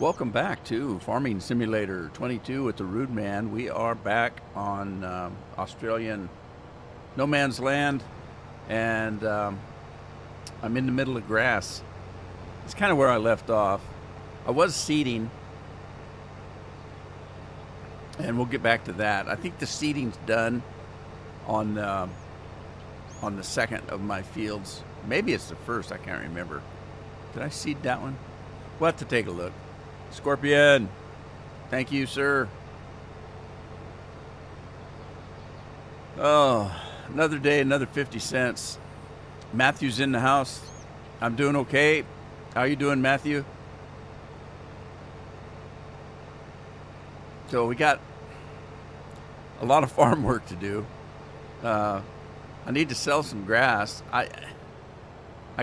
Welcome back to Farming Simulator 22 with the Rude Man. We are back on Australian no man's land, and I'm in the middle of grass. It's kind of where I left off. I was seeding, and we'll get back to that. I think the seeding's done on the second of my fields. Maybe it's the first. I can't remember. Did I seed that one? We'll have to take a look. Scorpion, thank you, sir. Oh, another day, another 50 cents. Matthew's in the house. I'm doing okay. How you doing, Matthew? So we got a lot of farm work to do. I need to sell some grass. I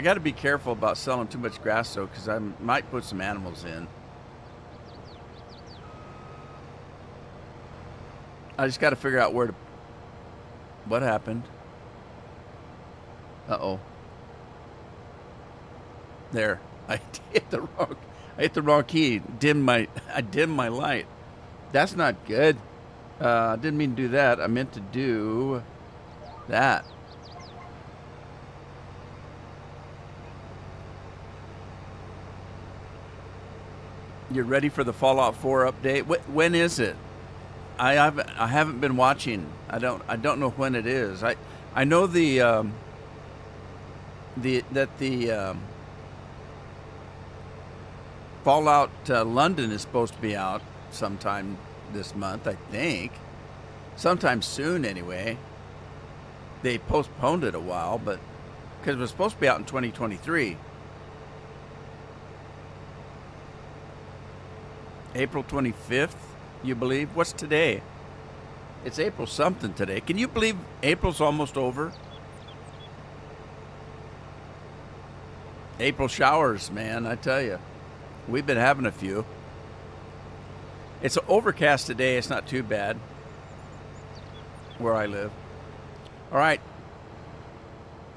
got to be careful about selling too much grass, though, because I might put some animals in. I just got to figure out what happened. Uh-oh. There. I hit the wrong key. I dimmed my light. That's not good. I didn't mean to do that. I meant to do that. You're ready for the Fallout 4 update? When is it? I haven't been watching. I don't know when it is. I know the Fallout London is supposed to be out sometime this month, I think. Sometime soon anyway. They postponed it a while, but because it was supposed to be out in 2023. April 25th, you believe? What's today? It's April something today. Can you believe April's almost over? April showers, man, I tell you. We've been having a few. It's overcast today. It's not too bad where I live. All right.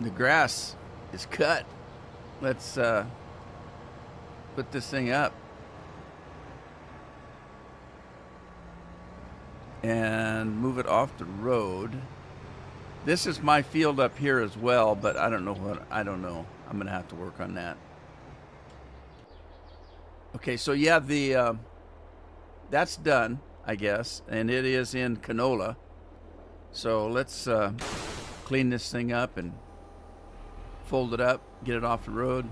The grass is cut. Let's put this thing up. And move it off the road. This is my field up here as well, but I don't know. I'm going to have to work on that. Okay, so yeah, that's done, I guess, and it is in canola. So let's clean this thing up and fold it up, get it off the road,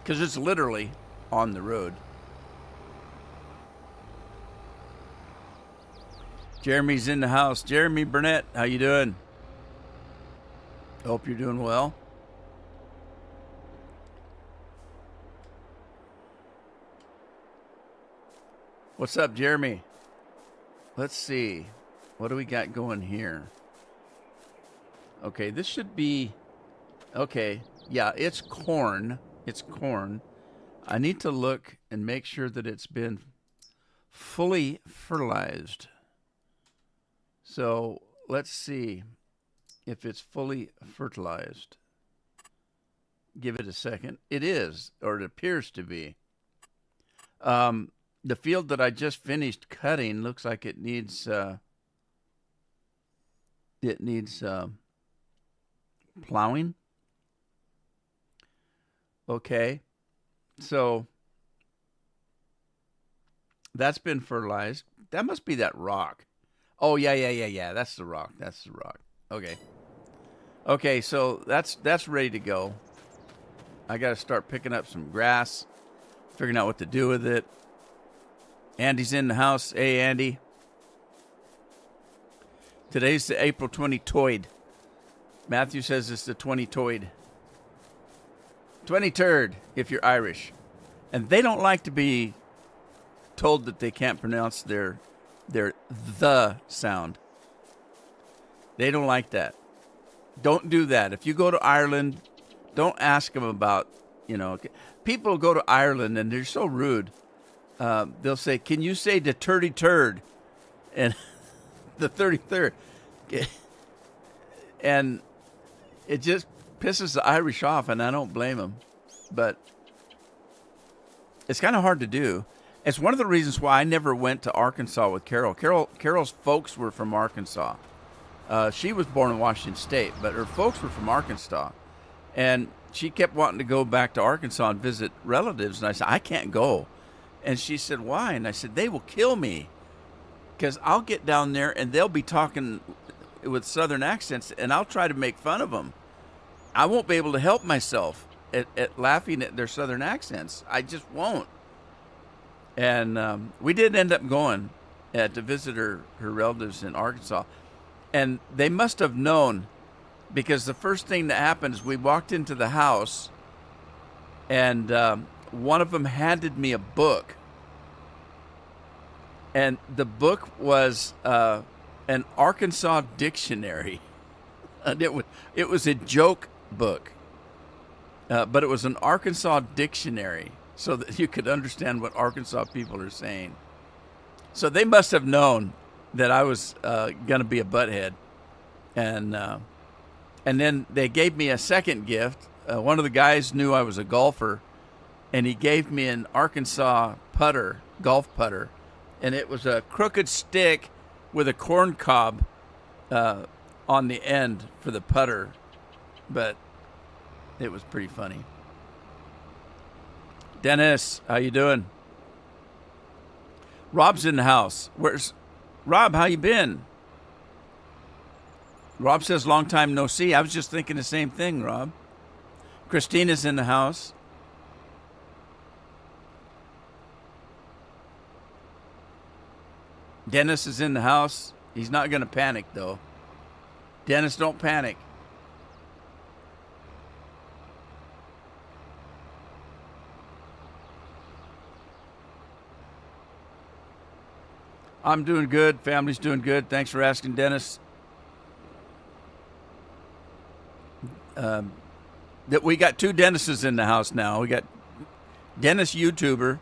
because it's literally on the road. Jeremy's in the house. Jeremy Burnett, how you doing? Hope you're doing well. What's up, Jeremy? Let's see. What do we got going here? Okay, this should be... Okay, yeah, it's corn. It's corn. I need to look and make sure that it's been fully fertilized. So let's see if it's fully fertilized. Give it a second. It is, or it appears to be. The field that I just finished cutting looks like it needs plowing. Okay, so that's been fertilized. That must be that rock. Oh, yeah. That's the rock. Okay. Okay, so that's ready to go. I got to start picking up some grass, figuring out what to do with it. Andy's in the house. Hey, Andy. Today's the April 20-toid. Matthew says it's the 20-toid. 20-turd, if you're Irish. And they don't like to be told that they can't pronounce their the sound. They don't like that. Don't do that. If you go to Ireland, don't ask them about, people go to Ireland and they're so rude. They'll say, can you say the 33rd? And the 33rd. And it just pisses the Irish off, and I don't blame them. But it's kind of hard to do. It's one of the reasons why I never went to Arkansas with Carol. Carol's folks were from Arkansas. She was born in Washington State, but her folks were from Arkansas. And she kept wanting to go back to Arkansas and visit relatives. And I said, I can't go. And she said, why? And I said, they will kill me. Because I'll get down there and they'll be talking with Southern accents, and I'll try to make fun of them. I won't be able to help myself at laughing at their Southern accents. I just won't. And we did end up going to visit her relatives in Arkansas. And they must have known, because the first thing that happened is we walked into the house, and one of them handed me a book. And the book was an Arkansas dictionary. And it was a joke book, but it was an Arkansas dictionary so that you could understand what Arkansas people are saying. So they must have known that I was going to be a butthead. And then they gave me a second gift. One of the guys knew I was a golfer, and he gave me an Arkansas golf putter. And it was a crooked stick with a corn cob on the end for the putter. But it was pretty funny. Dennis, how you doing? Rob's in the house. Where's Rob? How you been? Rob says, long time no see. I was just thinking the same thing, Rob. Christina's in the house. Dennis is in the house. He's not going to panic, though. Dennis, don't panic. I'm doing good. Family's doing good. Thanks for asking, Dennis. That we got two Dennises in the house now. We got Dennis YouTuber.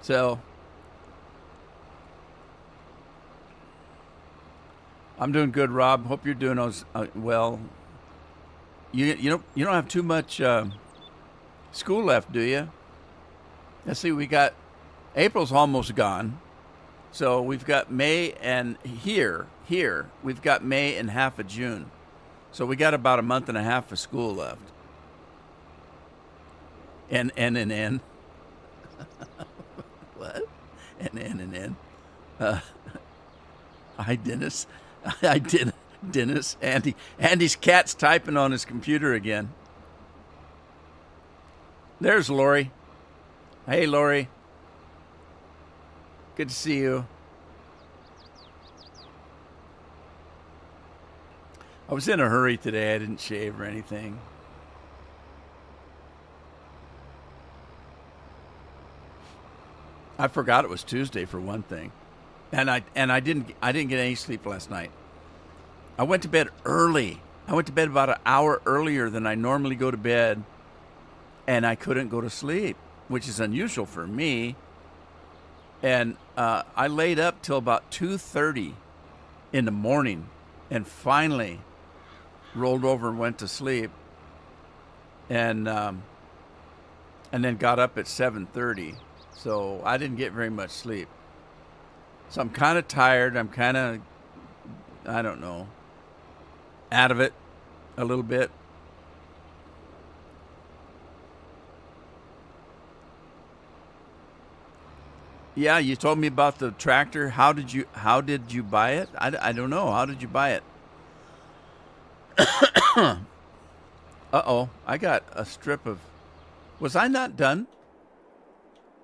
So I'm doing good, Rob. Hope you're doing well. You don't have too much school left, do you? Let's see. We got April's almost gone. So we've got May, and here we've got May and half of June. So we got about a month and a half of school left. N. What? N. Hi, Dennis. I did, Dennis. Andy's cat's typing on his computer again. There's Lori. Hey, Lori. Good to see you. I was in a hurry today. I didn't shave or anything. I forgot it was Tuesday for one thing, and I didn't get any sleep last night. I went to bed early. I went to bed about an hour earlier than I normally go to bed, and I couldn't go to sleep, which is unusual for me. And I laid up till about 2:30 in the morning, and finally rolled over and went to sleep, and then got up at 7:30. So I didn't get very much sleep. So I'm kind of tired. I'm kind of, I don't know, out of it a little bit. Yeah, you told me about the tractor. How did you buy it? I don't know. How did you buy it? Uh-oh. I got a strip of... Was I not done?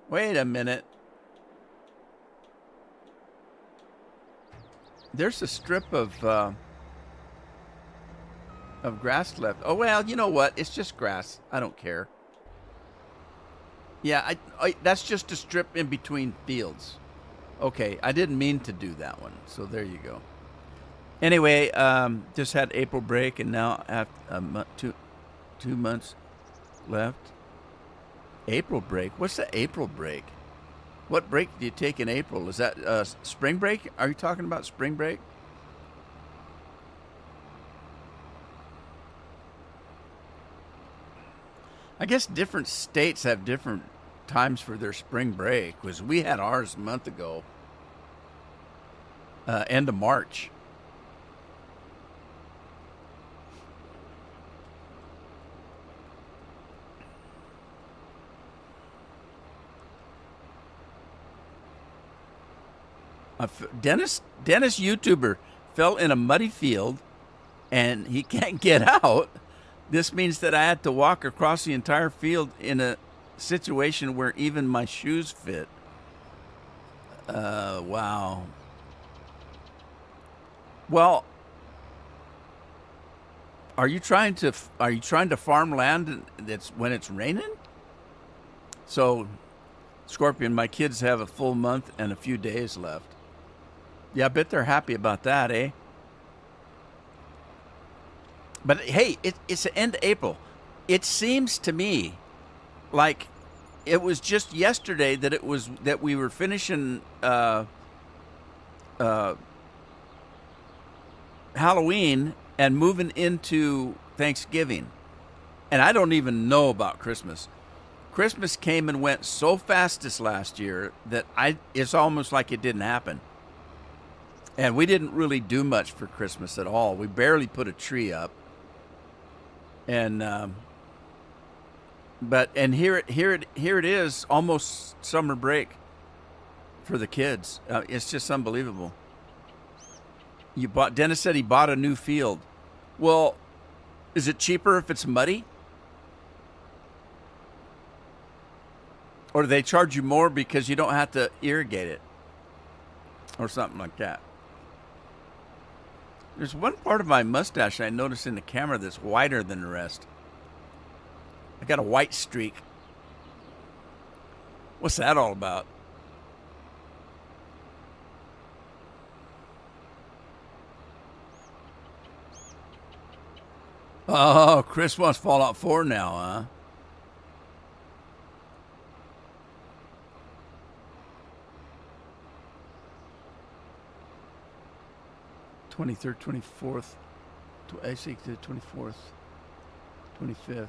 Wait a minute. There's a strip of grass left. Oh, well, you know what? It's just grass. I don't care. Yeah, that's just a strip in between fields. Okay, I didn't mean to do that one. So there you go. Anyway, just had April break, and now I have 2 months left. April break? What's the April break? What break do you take in April? Is that spring break? Are you talking about spring break? I guess different states have different times for their spring break. Was we had ours a month ago, end of March. Dennis YouTuber fell in a muddy field and he can't get out. This means that I had to walk across the entire field in a situation where even my shoes fit. Wow. Well, are you trying to farm land that's when it's raining? So, Scorpion, my kids have a full month and a few days left. Yeah, I bet they're happy about that, eh? But hey, it's the end of April. It seems to me like it was just yesterday that we were finishing Halloween and moving into Thanksgiving. And I don't even know about Christmas. Christmas came and went so fast this last year that it's almost like it didn't happen. And we didn't really do much for Christmas at all. We barely put a tree up. And here it is, almost summer break for the kids. It's just unbelievable. Dennis said he bought a new field. Well, is it cheaper if it's muddy? Or do they charge you more because you don't have to irrigate it? Or something like that. There's one part of my mustache I noticed in the camera that's whiter than the rest. I got a white streak. What's that all about? Oh, Chris wants Fallout 4 now, huh? '23rd, 24th, I think the 24th, 25th.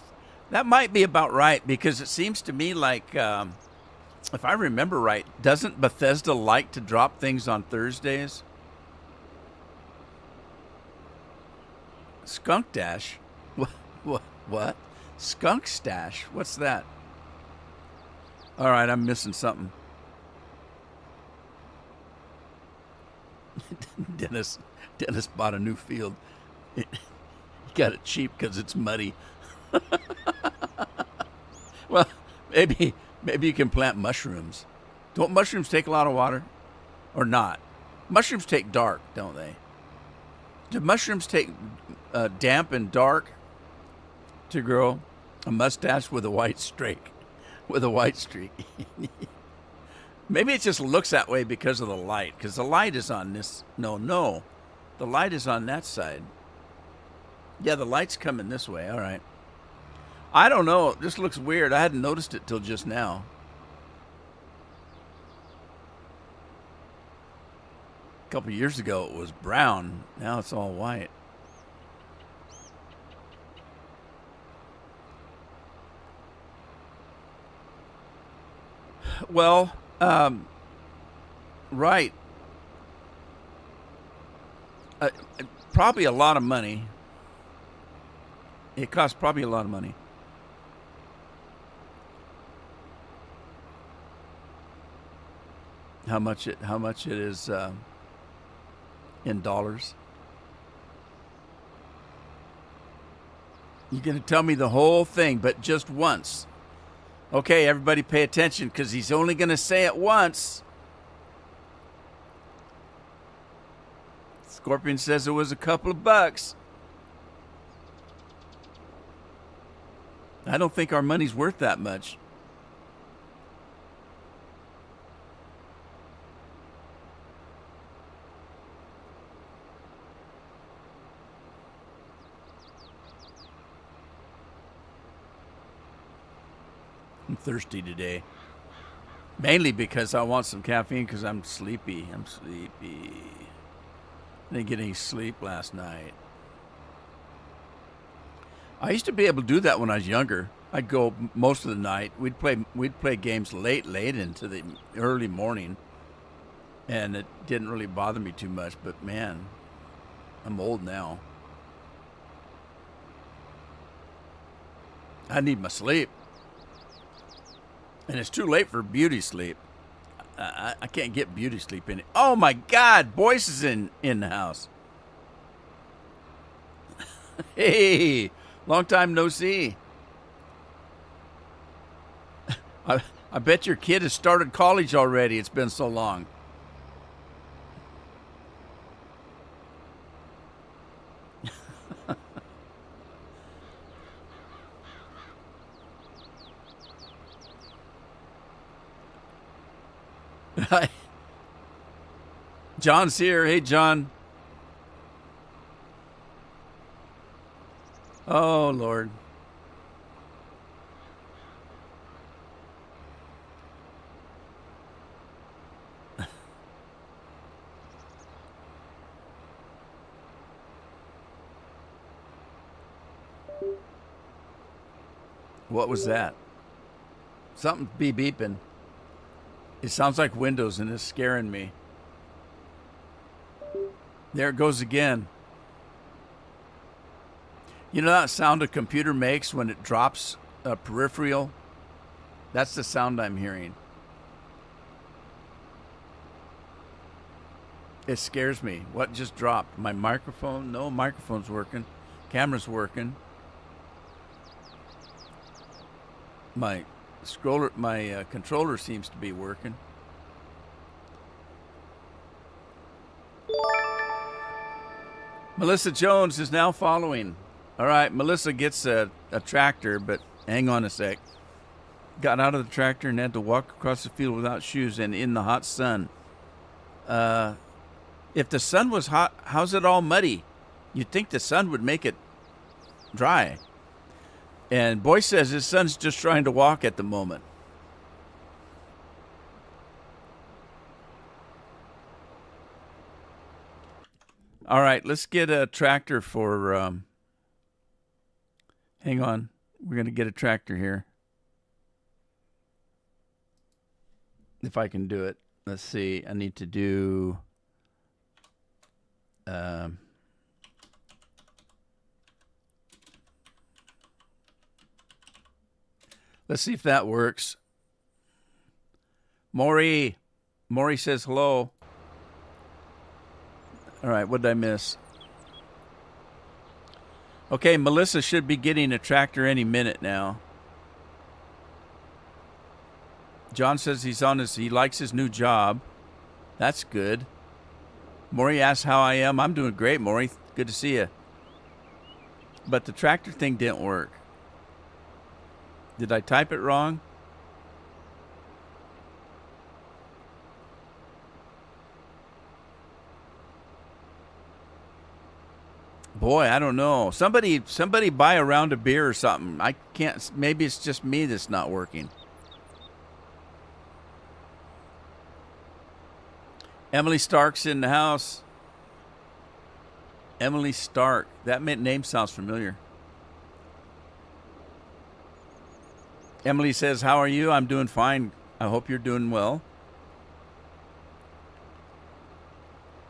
That might be about right because it seems to me like, if I remember right, doesn't Bethesda like to drop things on Thursdays? Skunk Dash? What? Skunk Stash? What's that? All right, I'm missing something. Dennis bought a new field. He got it cheap because it's muddy. Well, maybe you can plant mushrooms. Don't mushrooms take a lot of water? Or not? Mushrooms take dark, don't they? Do mushrooms take damp and dark to grow? A mustache with a white streak. With a white streak. Maybe it just looks that way because of the light. Because the light is on this. No. The light is on that side. Yeah, the light's coming this way. All right. I don't know. It just looks weird. I hadn't noticed it till just now. A couple years ago, it was brown. Now it's all white. Well, right. Probably a lot of money. It costs probably a lot of money. How much it is in dollars? You're going to tell me the whole thing, but just once. Okay, everybody pay attention because he's only going to say it once. Scorpion says it was a couple of bucks. I don't think our money's worth that much. I'm thirsty today. Mainly because I want some caffeine because I'm sleepy. I didn't get any sleep last night. I used to be able to do that when I was younger. I'd go most of the night. We'd play games late into the early morning, and it didn't really bother me too much. But man, I'm old now. I need my sleep, and it's too late for beauty sleep. I can't get beauty sleep in it. Oh my God, Boyce is in the house. Hey, long time no see. I bet your kid has started college already. It's been so long. John's here. Hey, John. Oh, Lord. What was that? Something be beeping. It sounds like Windows and it's scaring me. There it goes again. You know that sound a computer makes when it drops a peripheral? That's the sound I'm hearing. It scares me. What just dropped? My microphone? No, microphone's working. Camera's working. My controller seems to be working. Melissa Jones is now following. All right, Melissa gets a tractor, but hang on a sec. Got out of the tractor and had to walk across the field without shoes and in the hot sun. If the sun was hot, how's it all muddy? You'd think the sun would make it dry. And Boyce says his son's just trying to walk at the moment. All right, let's get a tractor for... hang on. We're going to get a tractor here. If I can do it. Let's see. I need to do... let's see if that works. Maury says hello. All right, what did I miss? Okay, Melissa should be getting a tractor any minute now. John says he likes his new job. That's good. Maury asks how I am. I'm doing great, Maury. Good to see you. But the tractor thing didn't work. Did I type it wrong? Boy, I don't know. Somebody buy a round of beer or something. I can't. Maybe it's just me that's not working. Emily Stark's in the house. Emily Stark. That name sounds familiar. Emily says, how are you? I'm doing fine. I hope you're doing well.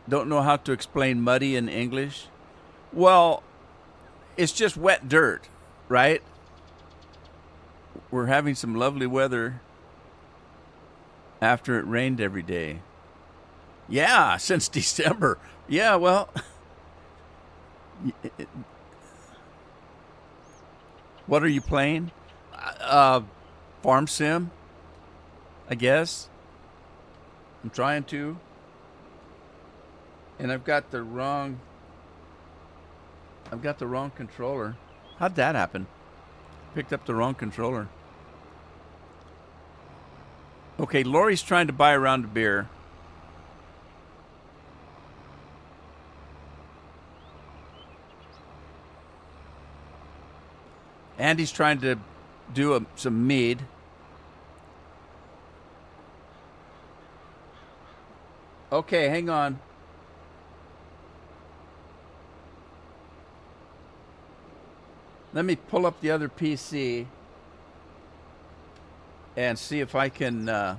Don't know how to explain muddy in English. Well, it's just wet dirt, right? We're having some lovely weather after it rained every day. Yeah, since December. Yeah, well, what are you playing? Farm sim, I guess. I'm trying to. And I've got the wrong controller. How'd that happen? Picked up the wrong controller. Okay, Lori's trying to buy a round of beer. Andy's trying to do some mead. Okay, hang on. Let me pull up the other PC. and see if I can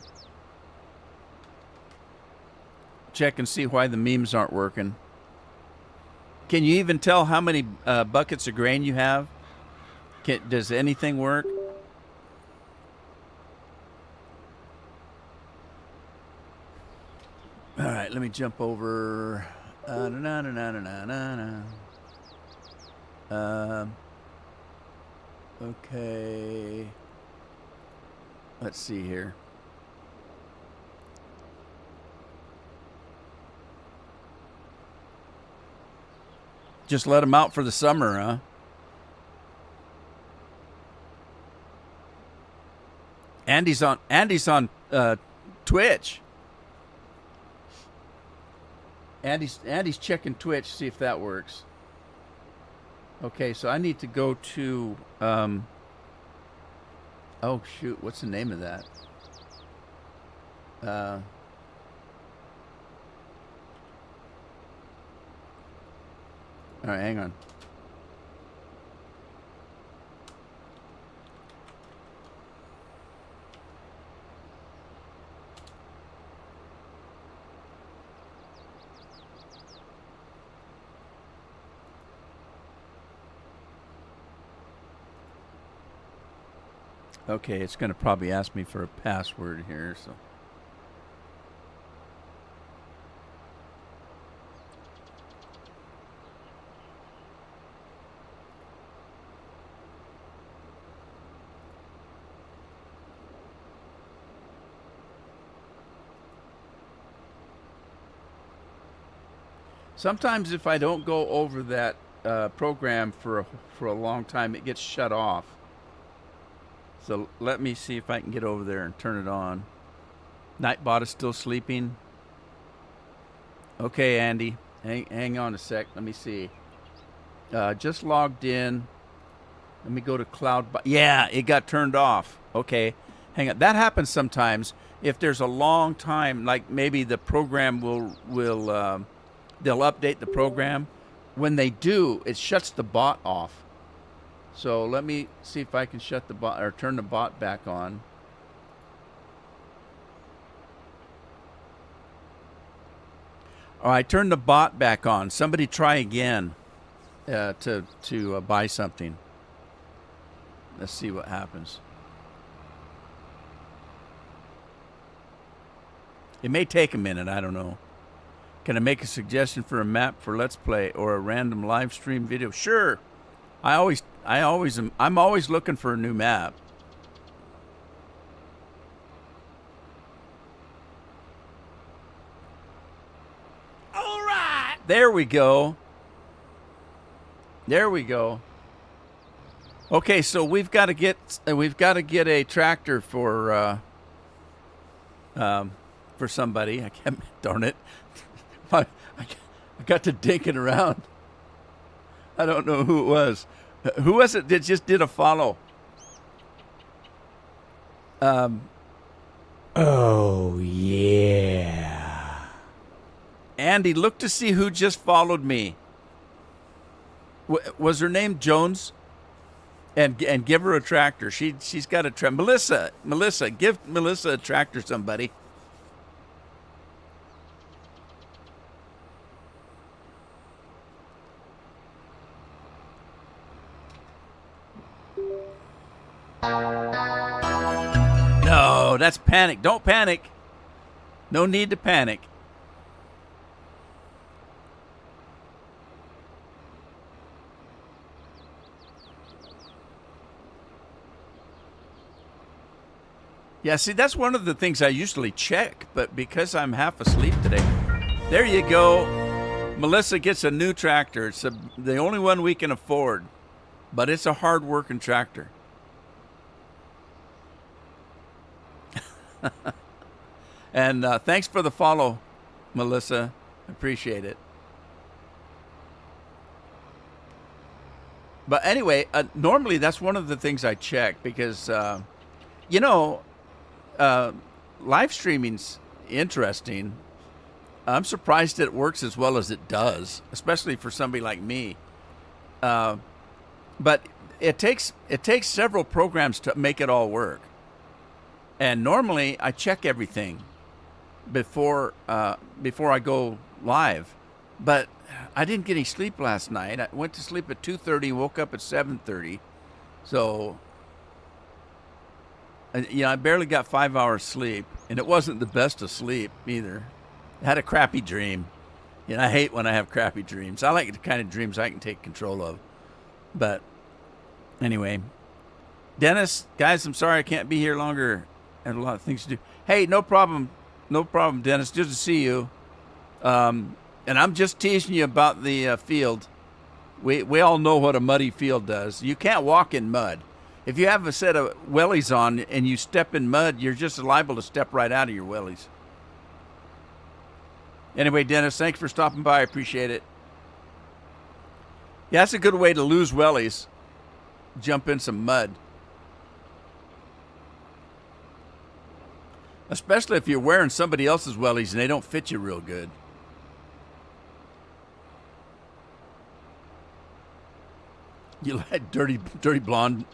check and see why the memes aren't working. Can you even tell how many buckets of grain you have? Does anything work? All right, let me jump over. Okay. Let's see here. Just let them out for the summer, huh? Andy's on Twitch. Andy's checking Twitch, see if that works. Okay, so I need to go to oh shoot, what's the name of that? All right, hang on. Okay, it's going to probably ask me for a password here, so. Sometimes if I don't go over that program for a long time, it gets shut off. So let me see if I can get over there and turn it on. Nightbot is still sleeping. Okay, Andy, hang on a sec. Let me see. Just logged in. Let me go to cloud. Yeah, it got turned off. Okay, hang on. That happens sometimes. If there's a long time, like maybe the program will they'll update the program. When they do, it shuts the bot off. So let me see if I can shut the bot or turn the bot back on. All right, turn the bot back on. Somebody try again to buy something. Let's see what happens. It may take a minute. I don't know. Can I make a suggestion for a map for Let's Play or a random live stream video? Sure. I'm always looking for a new map. All right. There we go. There we go. Okay, so we've got to get a tractor for somebody. I can't. Darn it. I got to dinking around. I don't know who it was. Who was it that just did a follow? Oh, yeah. Andy, look to see who just followed me. Was her name Jones? And give her a tractor. She's got a tractor. Melissa, give Melissa a tractor, somebody. No, that's panic. Don't panic. No need to panic. Yeah, see, that's one of the things I usually check, but because I'm half asleep today. There you go. Melissa gets a new tractor. It's the only one we can afford, but it's a hard-working tractor. And thanks for the follow, Melissa. Appreciate it. But anyway, normally that's one of the things I check because, live streaming's interesting. I'm surprised that it works as well as it does, especially for somebody like me. But it takes several programs to make it all work. And normally I check everything before I go live, but I didn't get any sleep last night. I went to sleep at 2:30, woke up at 7:30, so I barely got 5 hours sleep, and it wasn't the best of sleep either. I had a crappy dream. I hate when I have crappy dreams. I like the kind of dreams I can take control of. But anyway, Dennis, guys, I'm sorry I can't be here longer. I have a lot of things to do. Hey, no problem. No problem, Dennis. Good to see you. And I'm just teasing you about the field. We all know what a muddy field does. You can't walk in mud. If you have a set of wellies on and you step in mud, you're just liable to step right out of your wellies. Anyway, Dennis, thanks for stopping by. I appreciate it. Yeah, that's a good way to lose wellies. Jump in some mud. Especially if you're wearing somebody else's wellies and they don't fit you real good. You like dirty blonde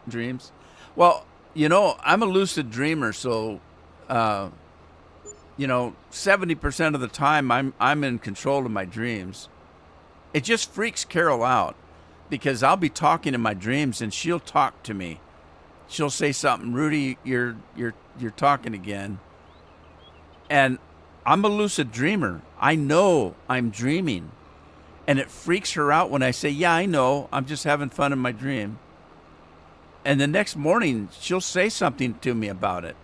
dreams? Well, I'm a lucid dreamer, so 70% of the time I'm in control of my dreams. It just freaks Carol out because I'll be talking in my dreams and she'll talk to me. She'll say something, Rudy, you're talking again. And I'm a lucid dreamer. I know I'm dreaming. And it freaks her out when I say, yeah, I know, I'm just having fun in my dream. And the next morning, she'll say something to me about it.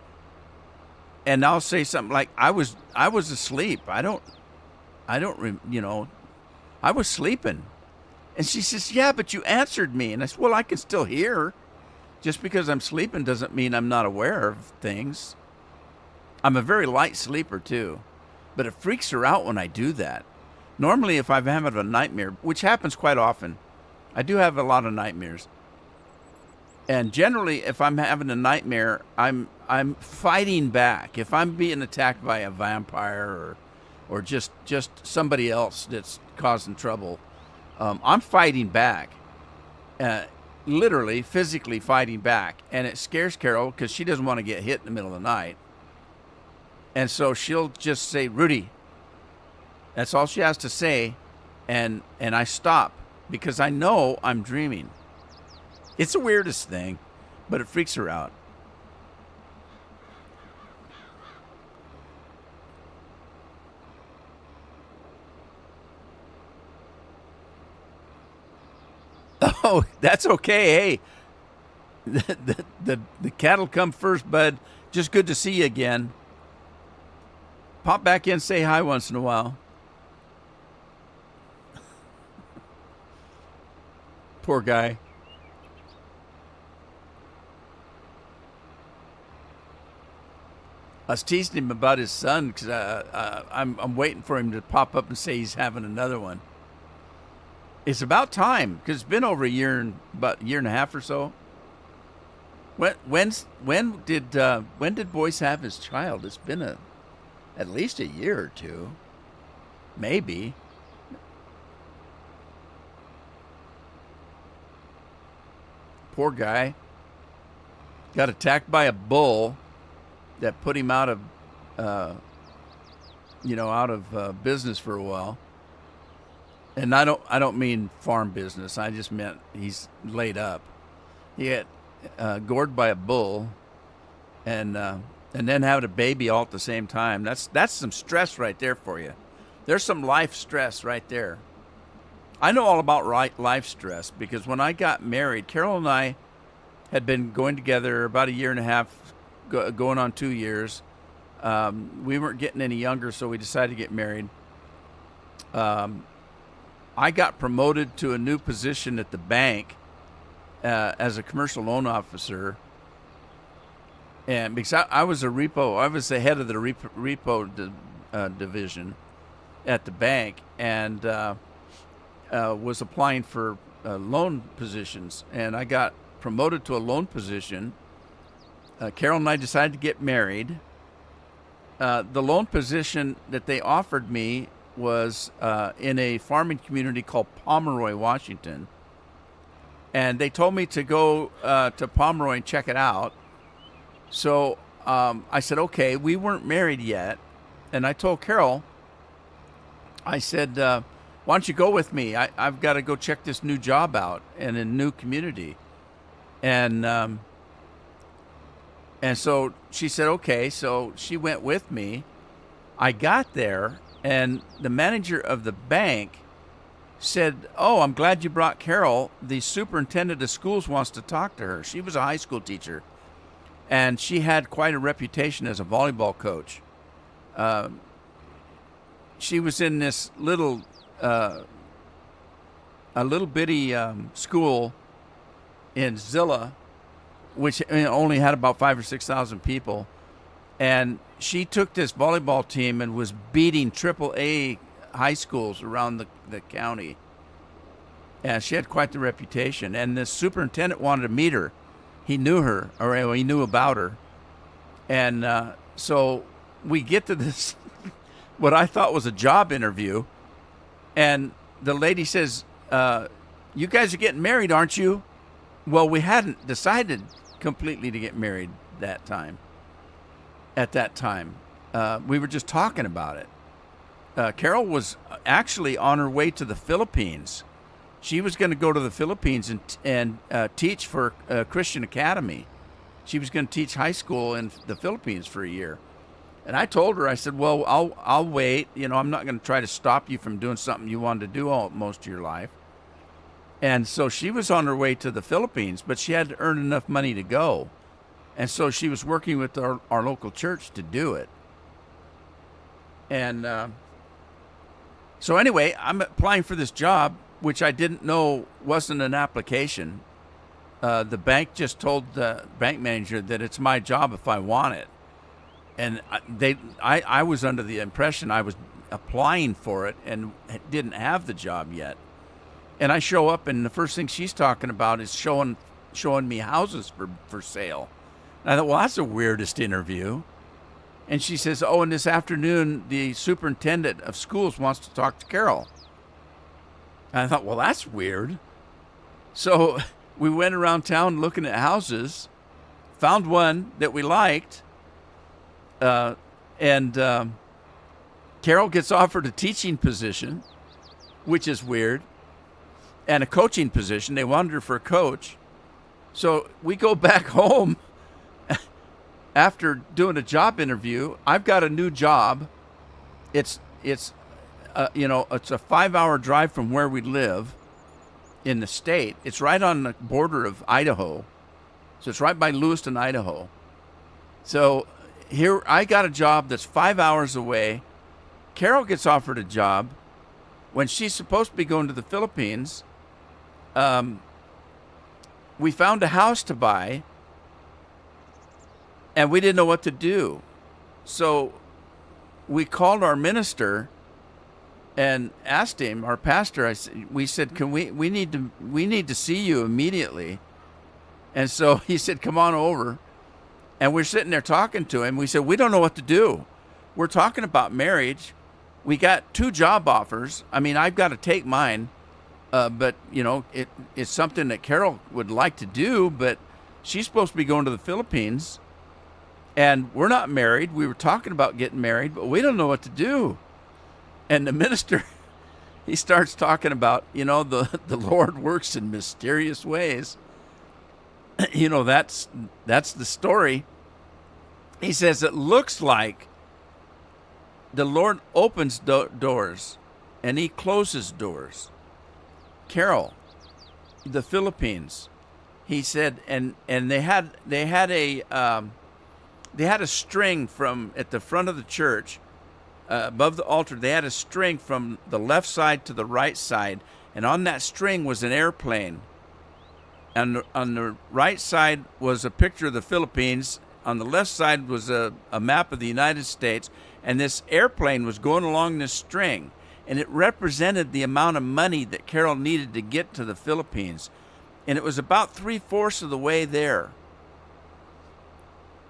And I'll say something like, I was asleep. I was sleeping. And she says, yeah, but you answered me. And I said, well, I can still hear. Just because I'm sleeping doesn't mean I'm not aware of things. I'm a very light sleeper, too. But it freaks her out when I do that. Normally, if I'm having a nightmare, which happens quite often, I do have a lot of nightmares. And generally, if I'm having a nightmare, I'm fighting back. If I'm being attacked by a vampire or just somebody else that's causing trouble, I'm fighting back. Literally, physically fighting back. And it scares Carol because she doesn't want to get hit in the middle of the night. And so she'll just say, Rudy. That's all she has to say. And I stop because I know I'm dreaming. It's the weirdest thing, but it freaks her out. Oh, that's okay. Hey, the cattle come first, bud. Just good to see you again. Pop back in, say hi once in a while. Poor guy. I was teasing him about his son because I'm waiting for him to pop up and say he's having another one. It's about time because it's been over about a year and a half or so. When did Boyce have his child? It's been at least a year or two, maybe. Poor guy got attacked by a bull that put him out of business for a while. And I don't mean farm business. I just meant he's laid up. He got gored by a bull, and then having a baby all at the same time. That's some stress right there for you. There's some life stress right there. I know all about life stress because when I got married, Carol and I had been going together about a year and a half, going on 2 years. We weren't getting any younger, so we decided to get married. I got promoted to a new position at the bank as a commercial loan officer. And because I was I was the head of the repo division at the bank, and was applying for loan positions, and I got promoted to a loan position. Carol and I decided to get married. The loan position that they offered me was in a farming community called Pomeroy, Washington. And they told me to go to Pomeroy and check it out. So I said, okay, we weren't married yet. And I told Carol, I said, why don't you go with me? I've got to go check this new job out in a new community. And so she said, okay. So she went with me. I got there, and the manager of the bank said, oh, I'm glad you brought Carol. The superintendent of schools wants to talk to her. She was a high school teacher, and she had quite a reputation as a volleyball coach. She was in this little, a little bitty school in Zilla, which only had about 5,000 or 6,000 people. And she took this volleyball team and was beating AAA high schools around the county. And she had quite the reputation. And the superintendent wanted to meet her. He knew her, or he knew about her. And so we get to this, what I thought was a job interview. And the lady says, you guys are getting married, aren't you? Well, we hadn't decided completely to get married at that time. We were just talking about it. Carol was actually on her way to the Philippines. She was going to go to the Philippines and teach for a Christian Academy. She was going to teach high school in the Philippines for a year. And I told her, I said, well, I'll wait. I'm not going to try to stop you from doing something you wanted to do most of your life. And so she was on her way to the Philippines, but she had to earn enough money to go. And so she was working with our local church to do it. And so anyway, I'm applying for this job, which I didn't know wasn't an application. The bank just told the bank manager that it's my job if I want it. And I was under the impression I was applying for it and didn't have the job yet. And I show up, and the first thing she's talking about is showing me houses for sale. And I thought, well, that's the weirdest interview. And she says, oh, and this afternoon, the superintendent of schools wants to talk to Carol. And I thought, well, that's weird. So we went around town looking at houses, found one that we liked, and Carol gets offered a teaching position, which is weird, and a coaching position. They wanted her for a coach. So we go back home after doing a job interview. I've got a new job. It's a 5-hour drive from where we live in the state. It's right on the border of Idaho. So it's right by Lewiston, Idaho. So here I got a job that's 5 hours away. Carol gets offered a job when she's supposed to be going to the Philippines. We found a house to buy, and we didn't know what to do. So we called our minister and asked him, our pastor. We said, "Can we need to see you immediately?" And so he said, "Come on over." And we're sitting there talking to him. We said, "We don't know what to do. We're talking about marriage. We got 2 job offers. I mean, I've got to take mine, but it's something that Carol would like to do. But she's supposed to be going to the Philippines, and we're not married. We were talking about getting married, but we don't know what to do." And the minister, he starts talking about, the Lord works in mysterious ways. That's the story. He says it looks like the Lord opens doors and he closes doors. Carol, the Philippines, he said, and they had a string from at the front of the church, above the altar. They had a string from the left side to the right side, and on that string was an airplane. And on the right side was a picture of the Philippines. On the left side was a map of the United States. And this airplane was going along this string. And it represented the amount of money that Carol needed to get to the Philippines. And it was about 3/4 of the way there.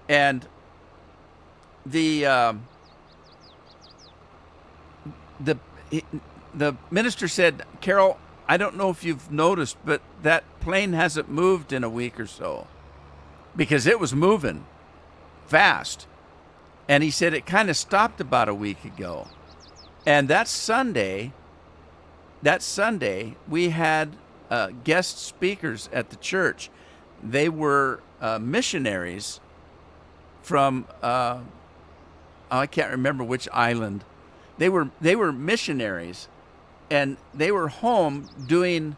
And the minister said, "Carol, I don't know if you've noticed, but that plane hasn't moved in a week or so," because it was moving. fast. And he said it kind of stopped about a week ago. And that Sunday, we had guest speakers at the church. They were missionaries from I can't remember which island. They were missionaries, and they were home doing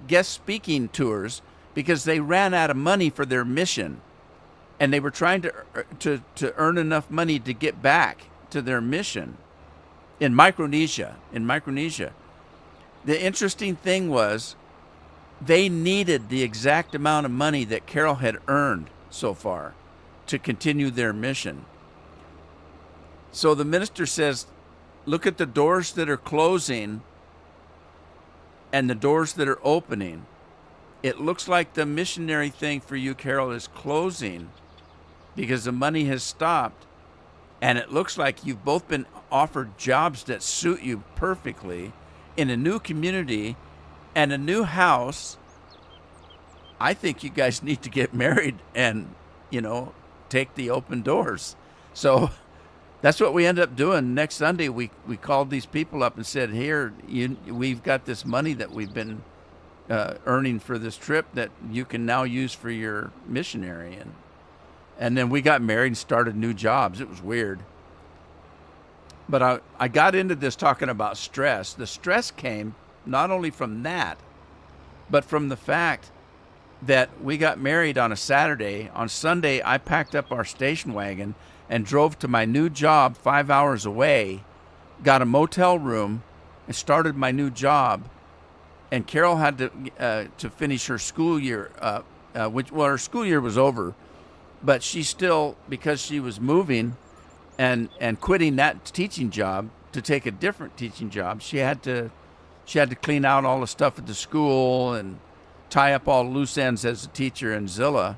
guest speaking tours because they ran out of money for their mission, and they were trying to earn enough money to get back to their mission in Micronesia. The interesting thing was they needed the exact amount of money that Carol had earned so far to continue their mission. So the minister says, look at the doors that are closing and the doors that are opening. It looks like the missionary thing for you, Carol, is closing because the money has stopped. And it looks like you've both been offered jobs that suit you perfectly in a new community and a new house. I think you guys need to get married and, take the open doors. So that's what we ended up doing. Next Sunday, we called these people up and said, here, we've got this money that we've been earning for this trip that you can now use for your missionary. And then we got married and started new jobs. It was weird. But I got into this talking about stress. The stress came not only from that, but from the fact that we got married on a Saturday. On Sunday, I packed up our station wagon and drove to my new job 5 hours away, got a motel room, and started my new job. And Carol had to finish her school year, her school year was over, but she still, because she was moving and quitting that teaching job to take a different teaching job, she had to clean out all the stuff at the school and tie up all loose ends as a teacher in Zilla.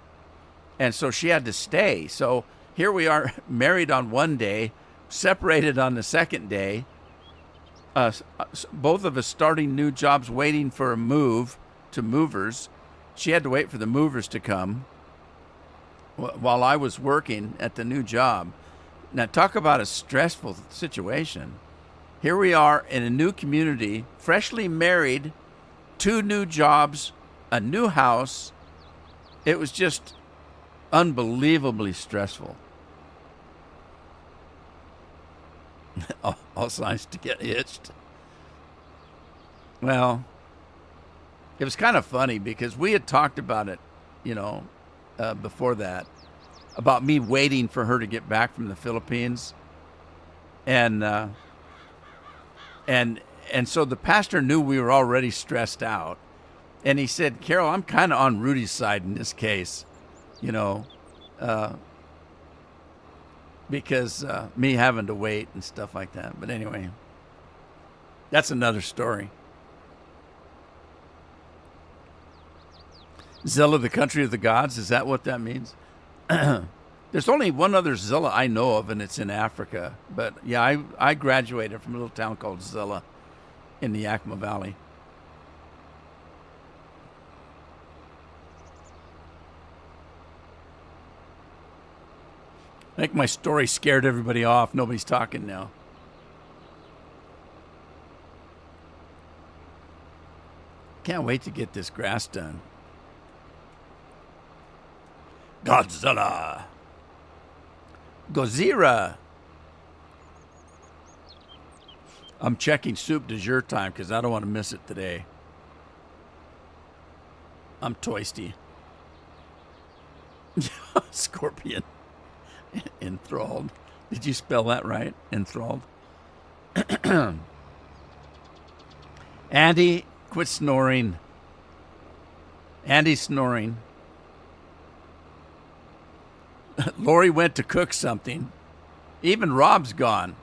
And so she had to stay. So here we are, married on one day, separated on the second day, both of us starting new jobs, waiting for a move to movers. She had to wait for the movers to come while I was working at the new job. Now, talk about a stressful situation. Here we are in a new community, freshly married, 2 new jobs, a new house. It was just unbelievably stressful. All signs to get hitched. Well, it was kind of funny because we had talked about it, before that, about me waiting for her to get back from the Philippines. And so the pastor knew we were already stressed out. And he said, Carol, I'm kind of on Rudy's side in this case, because me having to wait and stuff like that. But anyway, that's another story. Zilla, the country of the gods, is that what that means? There's only one other Zilla I know of, and it's in Africa. But yeah, I graduated from a little town called Zilla in the Yakima Valley. I think my story scared everybody off. Nobody's talking now. Can't wait to get this grass done. Godzilla. Gozira. I'm checking soup du jour time because I don't want to miss it today. I'm toasty. Scorpion. Enthralled. Did you spell that right? Enthralled. Andy, quit snoring. Andy's snoring. Lori went to cook something. Even Rob's gone.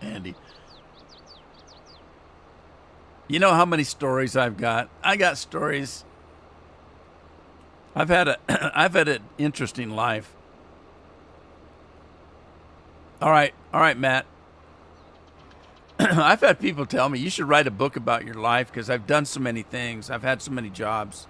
Andy. You know how many stories I've got? I got stories. I've had a I've had an interesting life. All right, Matt. I've had people tell me you should write a book about your life because I've done so many things. I've had so many jobs.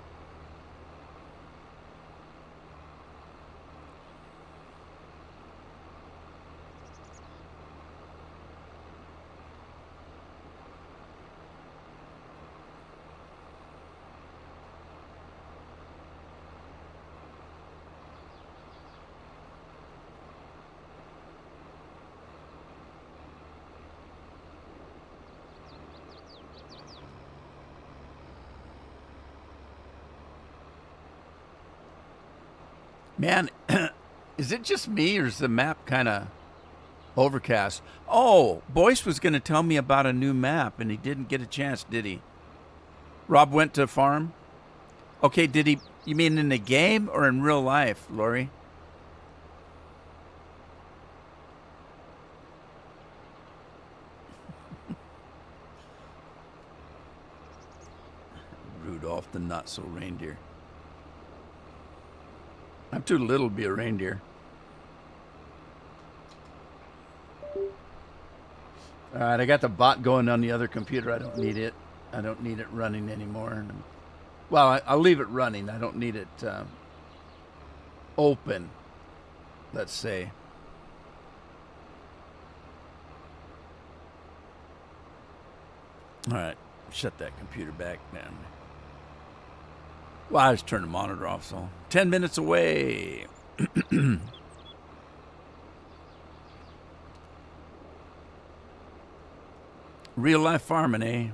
Man, is it just me or is the map kind of overcast? Oh, Boyce was going to tell me about a new map and he didn't get a chance, did he? Rob went to farm? Okay, did he? You mean in the game or in real life, Lori? Rudolph the not so reindeer. I'm too little to be a reindeer. All right, I got the bot going on the other computer. I don't need it. I don't need it running anymore. Well, I'll leave it running. I don't need it open, let's say. All right, shut that computer back, man. Well, I just turned the monitor off, so 10 minutes away. Real life farming, eh?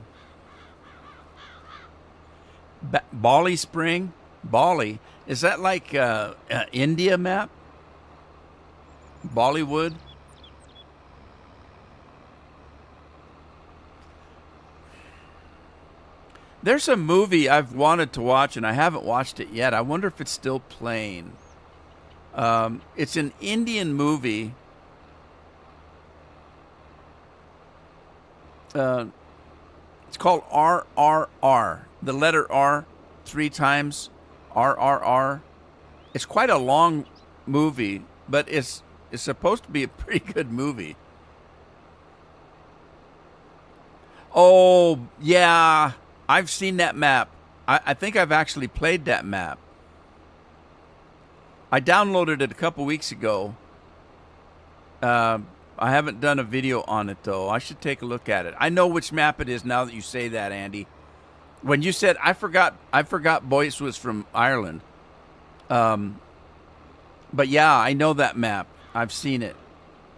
Bali Spring? Bali? Is that like India map? Bollywood? There's a movie I've wanted to watch and I haven't watched it yet. I wonder if it's still playing. It's an Indian movie. It's called RRR. The letter R three times. RRR. It's quite a long movie, but it's supposed to be a pretty good movie. Oh, yeah. I've seen that map. I think I've actually played that map. I downloaded it a couple weeks ago. I haven't done a video on it though. I should take a look at it. I know which map it is now that you say that, Andy. When you said I forgot Boyce was from Ireland. But yeah, I know that map. I've seen it.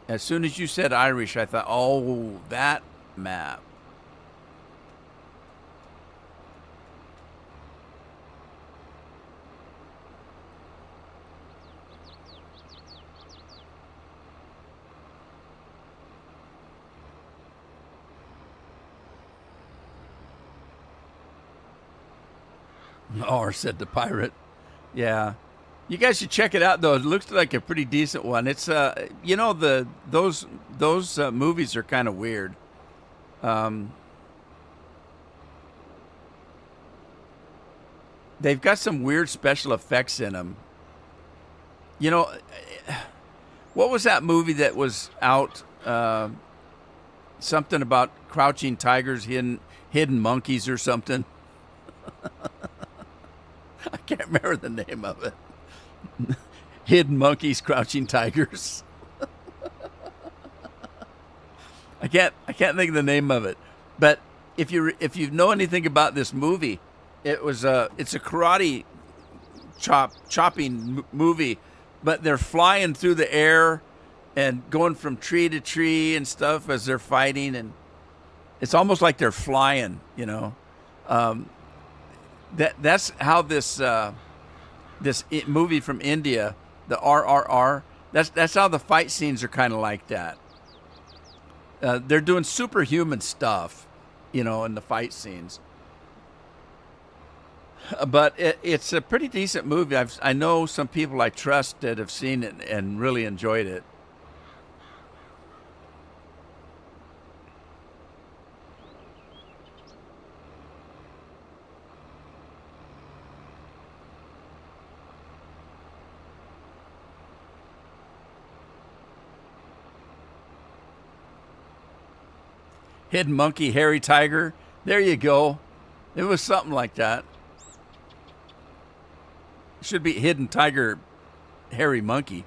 As soon as you said Irish, I thought, "Oh, that map." Or said the pirate. Yeah. You guys should check it out though. It looks like a pretty decent one. It's you know those movies are kind of weird. Um they've got some weird special effects in them. You know, what was that movie that was out something about crouching tigers, hidden monkeys or something? I can't remember the name of it. Hidden monkeys, crouching tigers. I can't think of the name of it. But if you know anything about this movie, it's a karate chopping movie, but they're flying through the air and going from tree to tree and stuff as they're fighting, and it's almost like they're flying, you know. Um, that's how this movie from India, the RRR. That's how the fight scenes are kind of like that. They're doing superhuman stuff, you know, in the fight scenes. But it's a pretty decent movie. I know some people I trust that have seen it and really enjoyed it. Hidden monkey, hairy tiger. There you go. It was something like that. It should be hidden tiger, hairy monkey.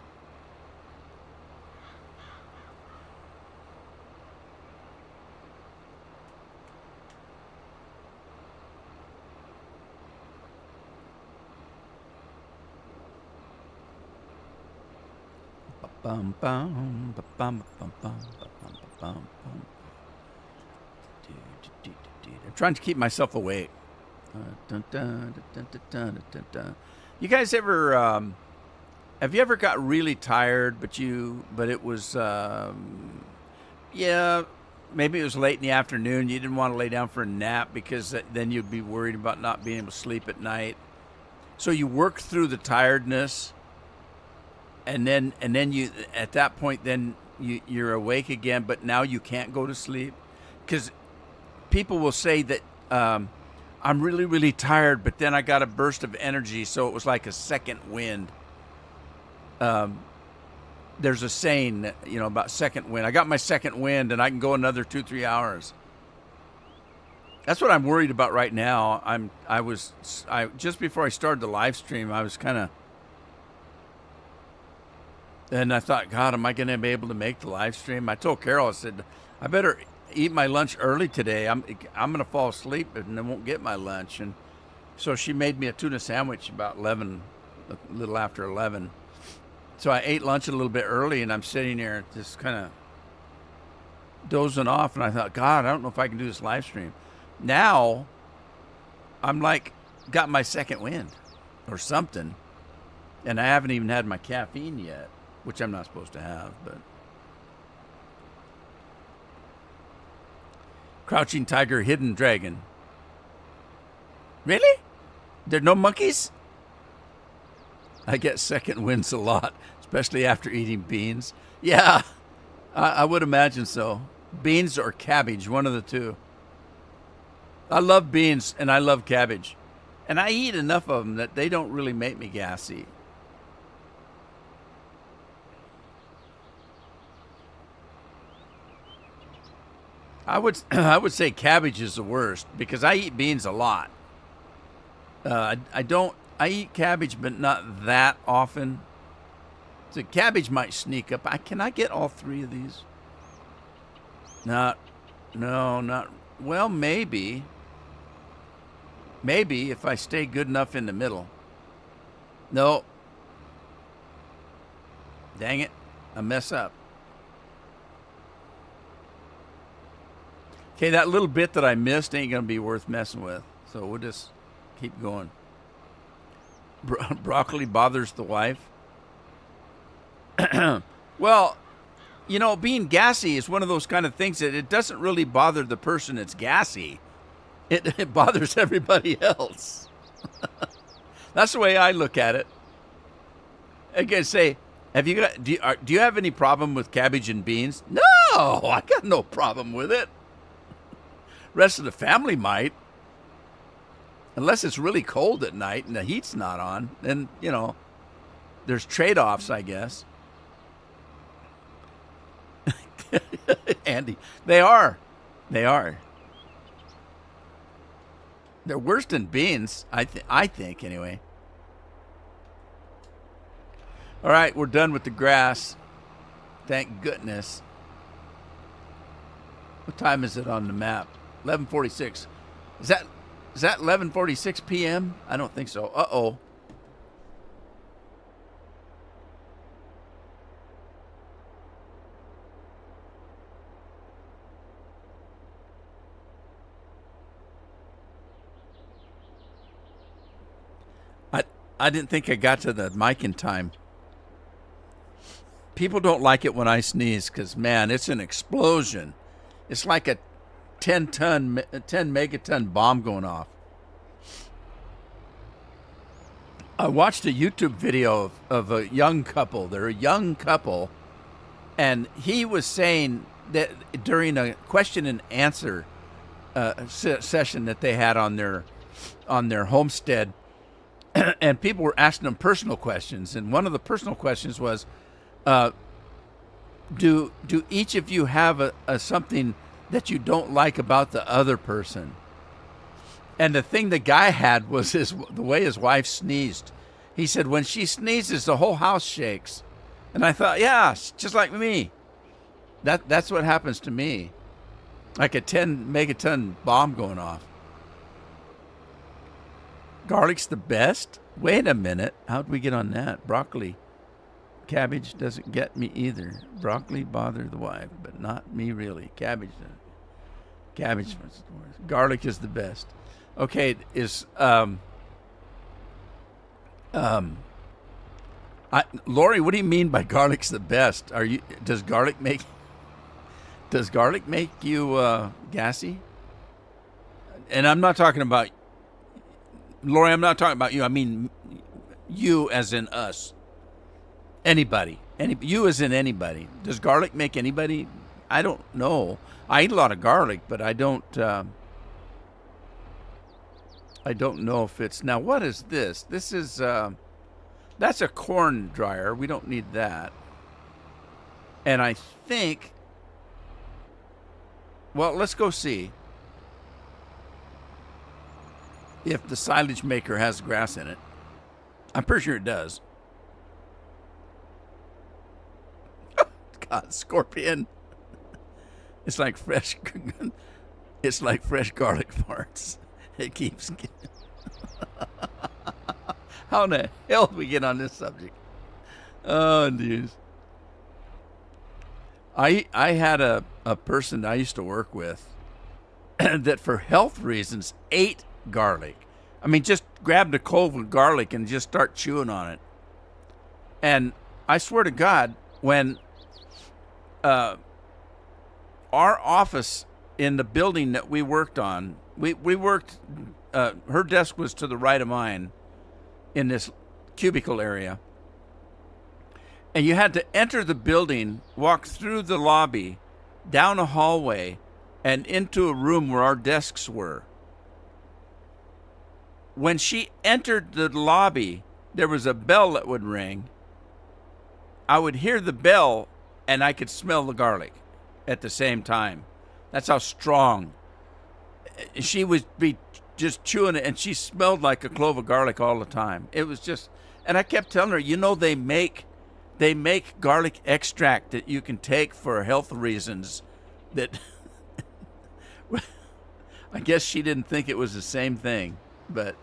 Bum, bum, bum, bum, bum, bum, bum, bum, bum. I'm trying to keep myself awake. Dun, dun, dun, dun, dun, dun, dun. You guys ever have you ever got really tired, but it was yeah, maybe it was late in the afternoon. You didn't want to lay down for a nap because then you'd be worried about not being able to sleep at night. So you work through the tiredness, and then you at that point then you're awake again, but now you can't go to sleep because people will say that I'm really, really tired, but then I got a burst of energy, so it was like a second wind. There's a saying that, about second wind. I got my second wind, and I can go another 2-3 hours. That's what I'm worried about right now. I just before I started the live stream, I was kind of, and I thought, God, am I going to be able to make the live stream? I told Carol, I said, I better eat my lunch early today. I'm going to fall asleep and I won't get my lunch. And so she made me a tuna sandwich about 11, a little after 11. So I ate lunch a little bit early, and I'm sitting there just kind of dozing off. And I thought, God, I don't know if I can do this live stream. Now I'm like, got my second wind or something. And I haven't even had my caffeine yet, which I'm not supposed to have, but. Crouching tiger, hidden dragon. Really? There are no monkeys? I get second winds a lot, especially after eating beans. Yeah, I would imagine so. Beans or cabbage, one of the two. I love beans and I love cabbage. And I eat enough of them that they don't really make me gassy. I would say cabbage is the worst because I eat beans a lot. I eat cabbage, but not that often. So cabbage might sneak up. Can I get all three of these? Not. Well, maybe. Maybe if I stay good enough in the middle. No. Dang it. I mess up. Okay, that little bit that I missed ain't going to be worth messing with. So we'll just keep going. Broccoli bothers the wife. Well, being gassy is one of those kind of things that it doesn't really bother the person that's gassy. It bothers everybody else. That's the way I look at it. I can say, do you have any problem with cabbage and beans? No, I got no problem with it. Rest of the family might. Unless it's really cold at night and the heat's not on, then, there's trade-offs, I guess. Andy, they are. They're worse than beans, I think, anyway. All right, we're done with the grass. Thank goodness. What time is it on the map? 11:46. Is that 11:46 p.m.? I don't think so. Uh-oh. I didn't think I got to the mic in time. People don't like it when I sneeze because, man, it's an explosion. It's like a 10 megaton bomb going off. I watched a YouTube video of a young couple. They're a young couple, and he was saying that during a question and answer session that they had on their homestead, and people were asking them personal questions, and one of the personal questions was, do each of you have a something that you don't like about the other person. And the thing the guy had was the way his wife sneezed. He said, when she sneezes, the whole house shakes. And I thought, yeah, just like me. That's what happens to me. Like a 10 megaton bomb going off. Garlic's the best? Wait a minute. How'd we get on that? Broccoli. Cabbage doesn't get me either. Broccoli bother the wife, but not me really. Cabbage. Cabbage. Garlic is the best. Okay, Lori, what do you mean by garlic's the best? Does garlic make you gassy? And I'm not talking about Lori, I'm not talking about you. I mean you as in us. Anybody. You as in anybody. Does garlic make anybody? I don't know. I eat a lot of garlic, but I don't know if it's... Now, what is this? This is... that's a corn dryer. We don't need that. And I think... Well, let's go see if the silage maker has grass in it. I'm pretty sure it does. God, scorpion. It's like fresh garlic farts. It keeps getting... How in the hell did we get on this subject? Oh, dude. I had a person I used to work with that for health reasons ate garlic. I mean, just grabbed a clove of garlic and just start chewing on it. And I swear to God, when our office in the building that we worked on, we worked, her desk was to the right of mine in this cubicle area. And you had to enter the building, walk through the lobby, down a hallway, and into a room where our desks were. When she entered the lobby, there was a bell that would ring. I would hear the bell, and I could smell the garlic at the same time. That's how strong. She would be just chewing it, and she smelled like a clove of garlic all the time. It was just... And I kept telling her, you know, they make garlic extract that you can take for health reasons that... I guess she didn't think it was the same thing, but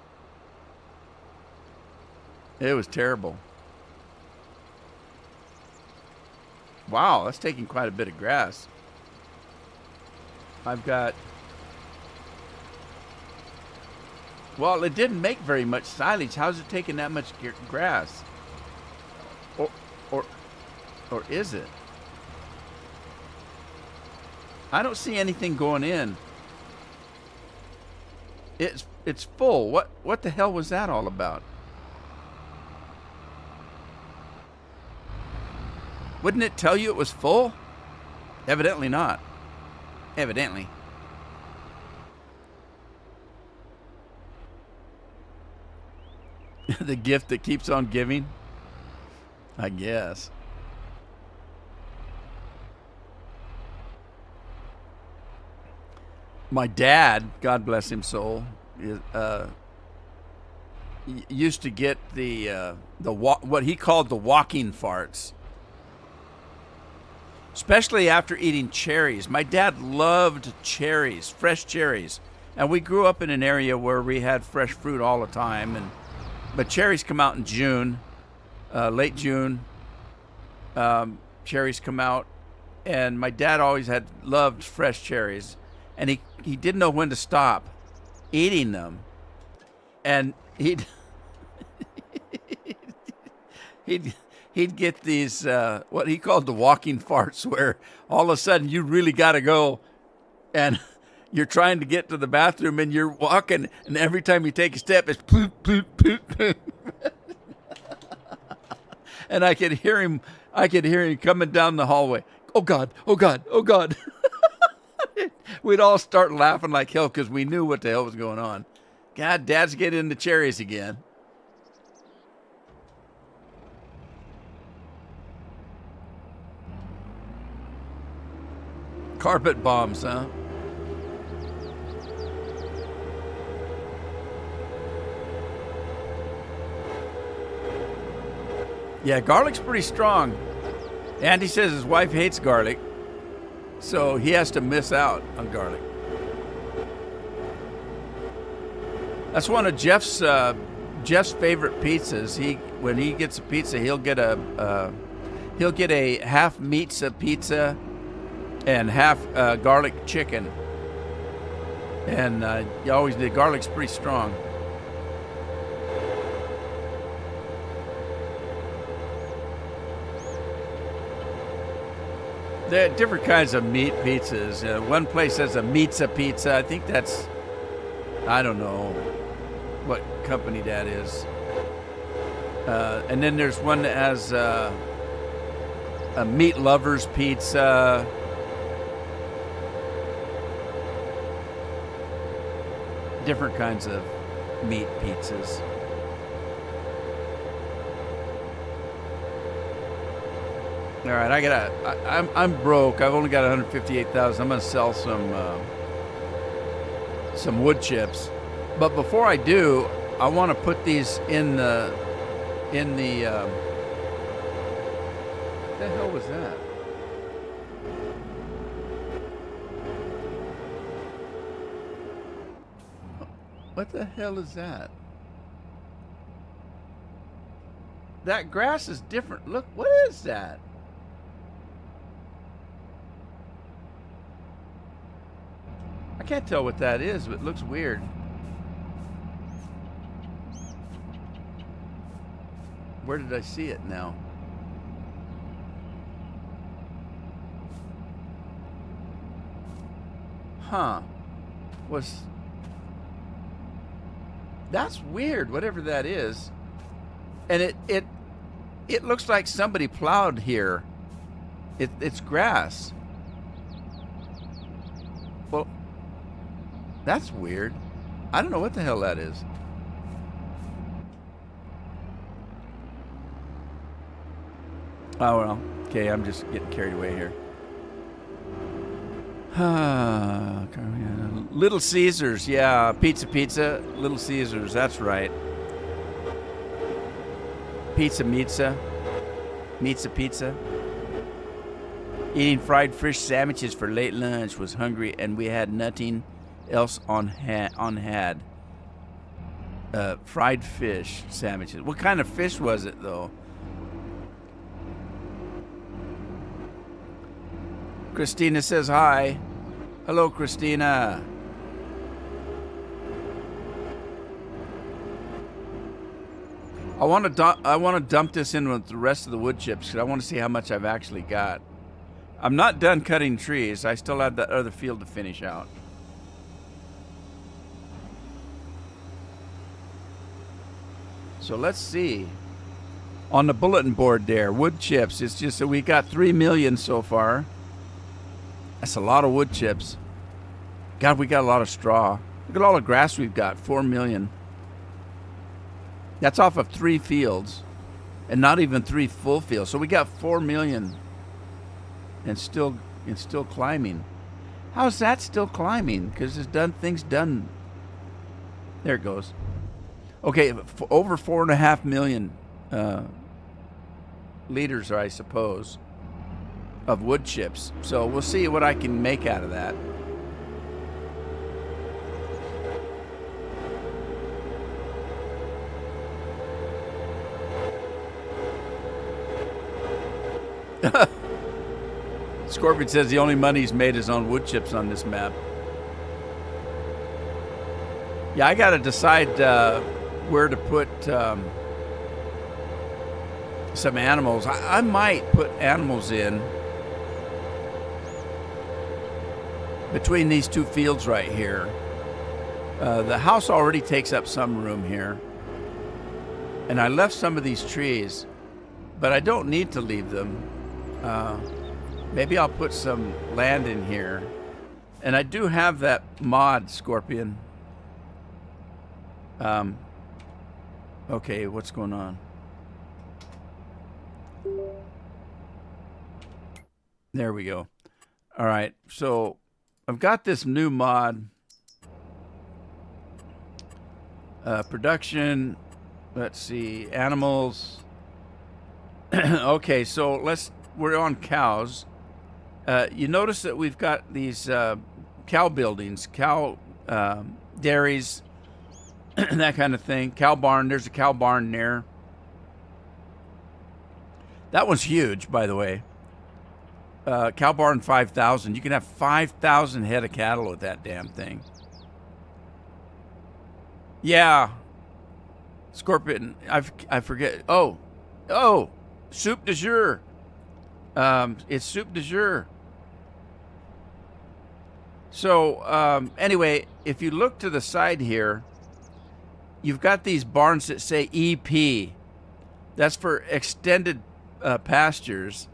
it was terrible. Wow, that's taking quite a bit of grass. I've got... Well, it didn't make very much silage. How's it taking that much grass? Or is it? I don't see anything going in. It's full. What the hell was that all about? Wouldn't it tell you it was full? Evidently not. Evidently. The gift that keeps on giving? I guess. My dad, God bless him soul, used to get what he called the walking farts, especially after eating cherries. My dad loved cherries, fresh cherries, and we grew up in an area where we had fresh fruit all the time. But cherries come out in June, late June. Cherries come out, and my dad always loved fresh cherries. And he didn't know when to stop eating them. And he'd get these, what he called the walking farts, where all of a sudden you really got to go and you're trying to get to the bathroom and you're walking, and every time you take a step, it's poop, poop, poop, poop. And I could hear him coming down the hallway. Oh God, oh God, oh God. We'd all start laughing like hell because we knew what the hell was going on. God, Dad's getting into cherries again. Carpet bombs, huh? Yeah, garlic's pretty strong. Andy says his wife hates garlic, so he has to miss out on garlic. That's one of Jeff's favorite pizzas. When he gets a pizza, he'll get a half meatza pizza and half garlic chicken. And the garlic's pretty strong. There are different kinds of meat pizzas. One place has a meatza pizza. I think that's, I don't know what company that is. And then there's one that has a meat lover's pizza. Different kinds of meat pizzas. All right, I'm broke. I've only got 158,000. I'm gonna sell some wood chips, but before I do, I want to put these in the. What the hell was that? What the hell is that? That grass is different. Look, what is that? I can't tell what that is, but it looks weird. Where did I see it now? Huh. That's weird, whatever that is. And it looks like somebody plowed here. It's grass. Well, that's weird. I don't know what the hell that is. Oh, well. Okay, I'm just getting carried away here. Little Caesars. Yeah, pizza. Little Caesars. That's right. Pizza. Eating fried fish sandwiches for late lunch. Was hungry and we had nothing else on hand. Fried fish sandwiches. What kind of fish was it, though? Christina says hi. Hello, Christina. I want to dump this in with the rest of the wood chips because I want to see how much I've actually got. I'm not done cutting trees. I still have that other field to finish out. So let's see. On the bulletin board there, wood chips. It's just that we got 3 million so far. That's a lot of wood chips. God, we got a lot of straw. Look at all the grass we've got, 4 million. That's off of 3 fields, and not even 3 full fields. So we got 4 million, and still climbing. How's that still climbing? Because it's done. Things done. There it goes. Okay, over 4.5 million liters, I suppose, of wood chips. So we'll see what I can make out of that. Scorpion says the only money he's made is on wood chips on this map. Yeah, I got to decide where to put some animals. I might put animals in between these 2 fields right here. The house already takes up some room here. And I left some of these trees, but I don't need to leave them. Maybe I'll put some land in here. And I do have that mod, Scorpion. Okay, what's going on? There we go. All right, so I've got this new mod. Production. Let's see, animals. Okay, so we're on cows. You notice that we've got these cow buildings, cow dairies, that kind of thing. Cow barn. There's a cow barn there. That one's huge, by the way. Cow barn 5,000. You can have 5,000 head of cattle with that damn thing. Yeah. Scorpion. I forget. Oh, soup du jour. It's soup du jour. So anyway, if you look to the side here, you've got these barns that say EP. That's for extended pastures.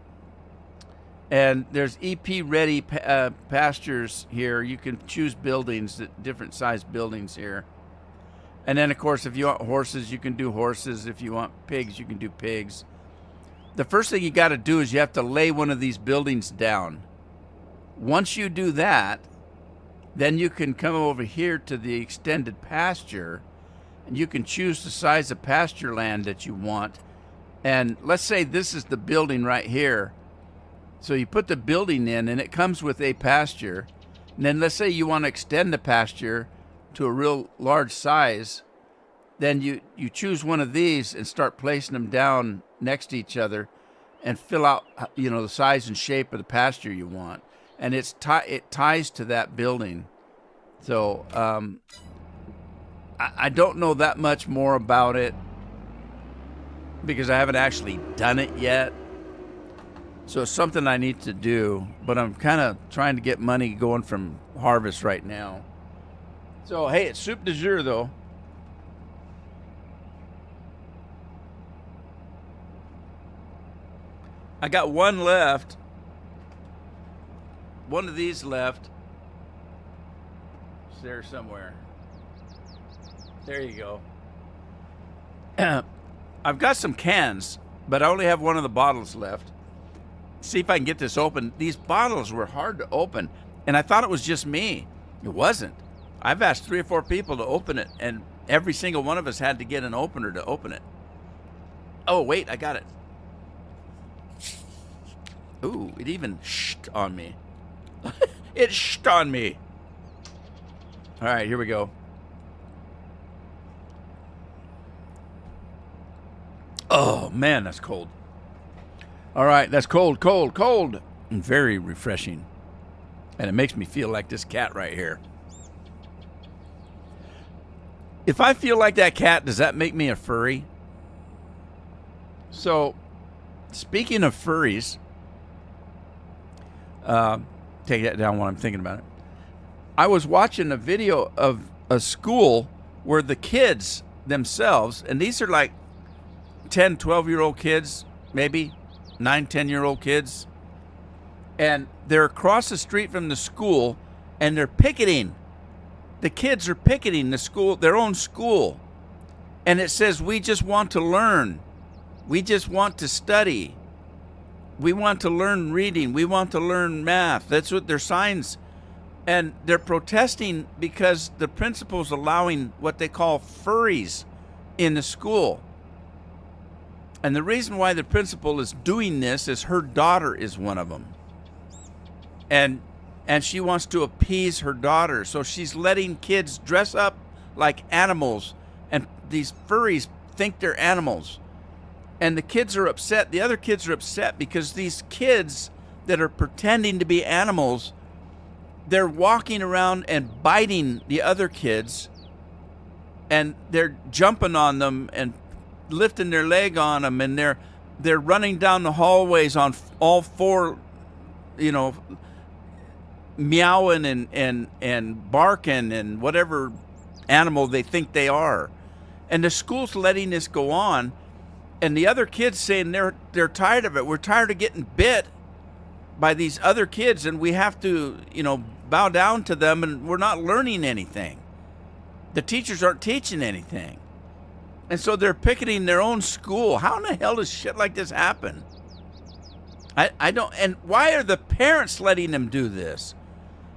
And there's EP ready pastures here. You can choose buildings, different size buildings here. And then, of course, if you want horses, you can do horses. If you want pigs, you can do pigs. The first thing you got to do is you have to lay one of these buildings down. Once you do that, then you can come over here to the extended pasture, and you can choose the size of pasture land that you want. And let's say this is the building right here. So you put the building in, and it comes with a pasture. And then let's say you want to extend the pasture to a real large size. Then you choose one of these and start placing them down next to each other and fill out, the size and shape of the pasture you want. And it ties to that building. So I don't know that much more about it because I haven't actually done it yet. So it's something I need to do, but I'm kind of trying to get money going from harvest right now. So, hey, it's soup du jour, though. I got one left. One of these left. It's there somewhere. There you go. I've got some cans, but I only have one of the bottles left. See if I can get this open. These bottles were hard to open, and I thought it was just me. It wasn't. I've asked 3 or 4 people to open it, and every single one of us had to get an opener to open it. Oh, wait, I got it. Ooh, it even sht on me. It sht on me. All right, here we go. Oh, man, that's cold. All right, that's cold, cold, cold. And very refreshing. And it makes me feel like this cat right here. If I feel like that cat, does that make me a furry? So, speaking of furries, take that down while I'm thinking about it. I was watching a video of a school where the kids themselves, and these are like 10, 12-year-old kids, maybe 9, 10-year-old kids, and they're across the street from the school, and they're picketing. The kids are picketing the school, their own school, and it says, "We just want to learn. We just want to study. We want to learn reading. We want to learn math." That's what their signs. And they're protesting because the principal's allowing what they call furries in the school. And the reason why the principal is doing this is her daughter is one of them. And she wants to appease her daughter. So she's letting kids dress up like animals. And these furries think they're animals. And the kids are upset. The other kids are upset because these kids that are pretending to be animals, they're walking around and biting the other kids. And they're jumping on them and lifting their leg on them. And they're running down the hallways on all 4, meowing and barking and whatever animal they think they are. And the school's letting this go on. And the other kids saying they're tired of it. We're tired of getting bit by these other kids, and we have to, bow down to them, and we're not learning anything. The teachers aren't teaching anything. And so they're picketing their own school. How in the hell does shit like this happen? I don't, and why are the parents letting them do this?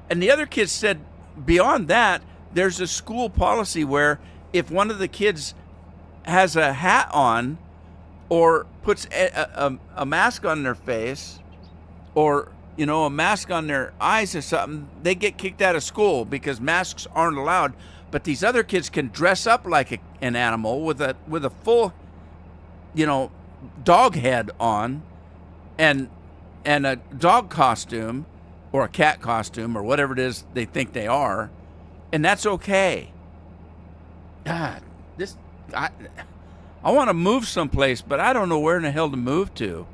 And the other kids said, beyond that, there's a school policy where if one of the kids has a hat on, or puts a mask on their face, or a mask on their eyes or something, they get kicked out of school because masks aren't allowed. But these other kids can dress up like an animal with a full, dog head on, and a dog costume or a cat costume or whatever it is they think they are, and that's okay. God, I want to move someplace, but I don't know where in the hell to move to.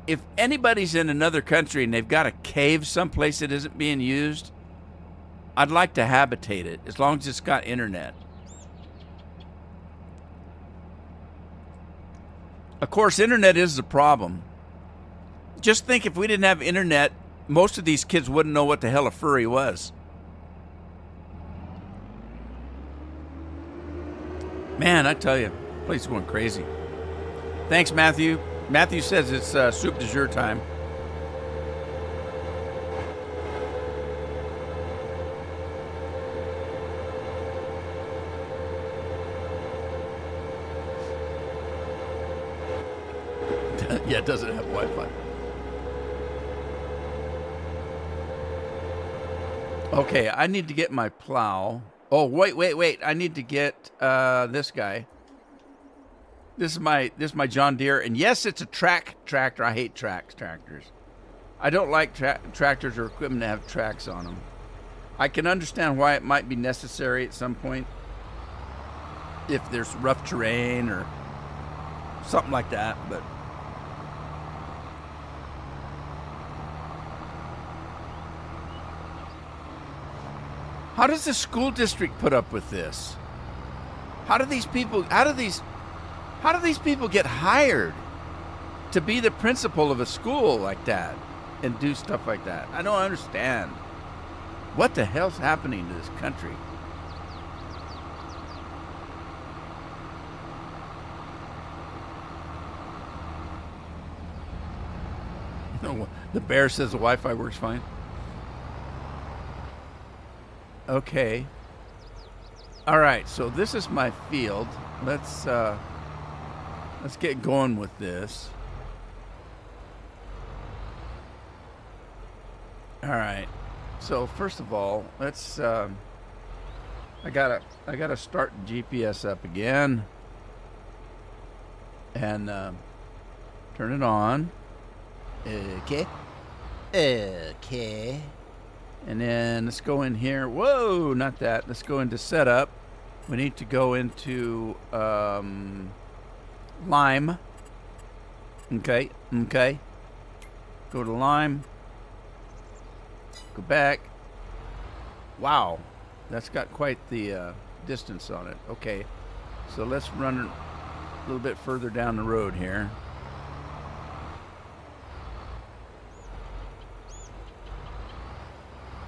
If anybody's in another country and they've got a cave someplace that isn't being used, I'd like to habitate it as long as it's got internet. Of course, internet is the problem. Just think, if we didn't have internet, most of these kids wouldn't know what the hell a furry was. Man, I tell you, the place is going crazy. Thanks, Matthew. Matthew says it's soup du jour time. Yeah, it doesn't have Wi-Fi. Okay, I need to get my plow. Oh, wait. I need to get this guy. This is my John Deere, and yes, it's a tractor. I hate tractors. I don't like tractors or equipment that have tracks on them. I can understand why it might be necessary at some point if there's rough terrain or something like that, but how does the school district put up with this? How do these people get hired to be the principal of a school like that and do stuff like that? I don't understand. What the hell's happening to this country? No, the bear says the Wi-Fi works fine. Okay. All right, so this is my field. Let's get going with this. All right. So first of all, let's I gotta start GPS up again and turn it on. Okay. And then let's go in here. Whoa, not that. Let's go into setup. We need to go into Lime. Okay. Go to Lime. Go back. Wow, that's got quite the distance on it. Okay, so let's run a little bit further down the road here.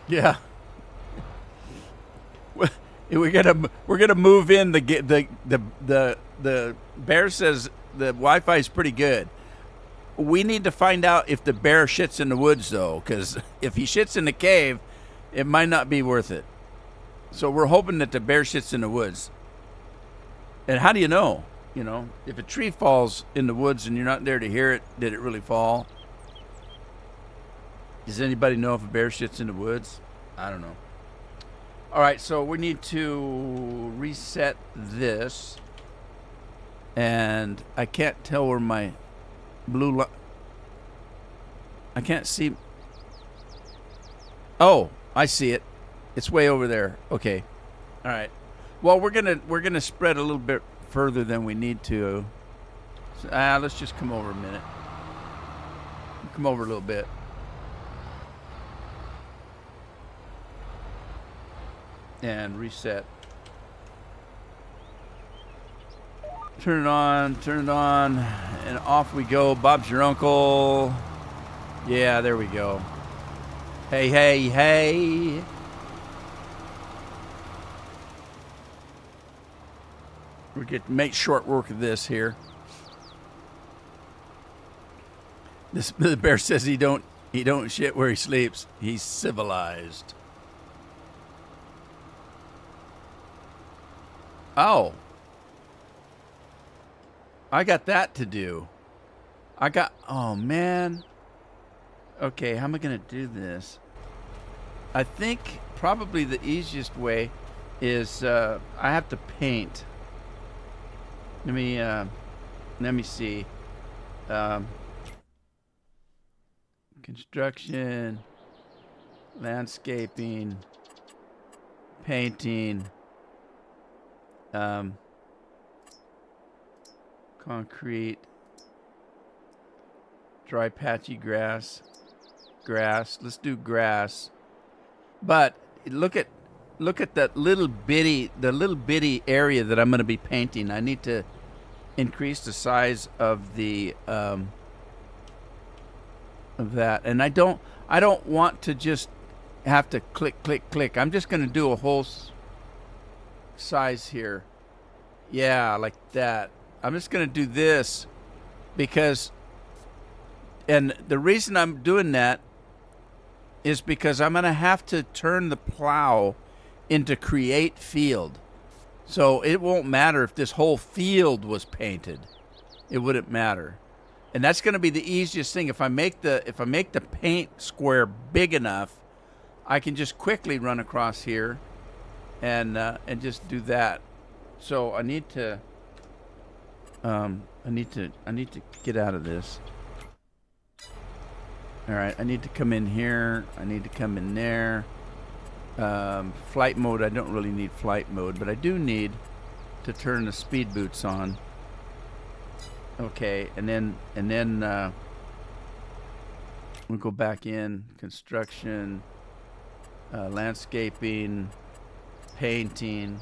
Yeah. We're gonna move in. The bear says the Wi-Fi is pretty good. We need to find out if the bear shits in the woods, though, because if he shits in the cave, it might not be worth it. So we're hoping that the bear shits in the woods. And how do you know? You know, if a tree falls in the woods and you're not there to hear it, did it really fall? Does anybody know if a bear shits in the woods? I don't know. All right, so we need to reset this. And I can't tell where my blue light. I can't see. Oh, I see it. It's way over there. Okay. All right. Well, we're gonna spread a little bit further than we need to. So, let's just come over a minute. Come over a little bit. And reset. Turn it on, and off we go. Bob's your uncle. Yeah, there we go. Hey. We get to make short work of this here. The bear says he don't shit where he sleeps. He's civilized. Oh. I got that to do. Oh man. Okay, how am I going to do this? I think probably the easiest way is I have to paint. Let me see. Um, construction, landscaping, painting, concrete, dry patchy grass. Let's do grass. But look at that little bitty area that I'm going to be painting. I need to increase the size of the of that, and I don't want to just have to click. I'm just going to do a whole size here. Yeah, like that. I'm just going to do this because, and the reason I'm doing that is because I'm going to have to turn the plow into create field. So it won't matter if this whole field was painted. It wouldn't matter. And that's going to be the easiest thing. If I make the paint square big enough, I can just quickly run across here and just do that. So I need to get out of this. All right, I need to come in here. I need to come in there. Flight mode, I don't really need flight mode, but I do need to turn the speed boots on. Okay, and then we'll go back in construction, landscaping, painting.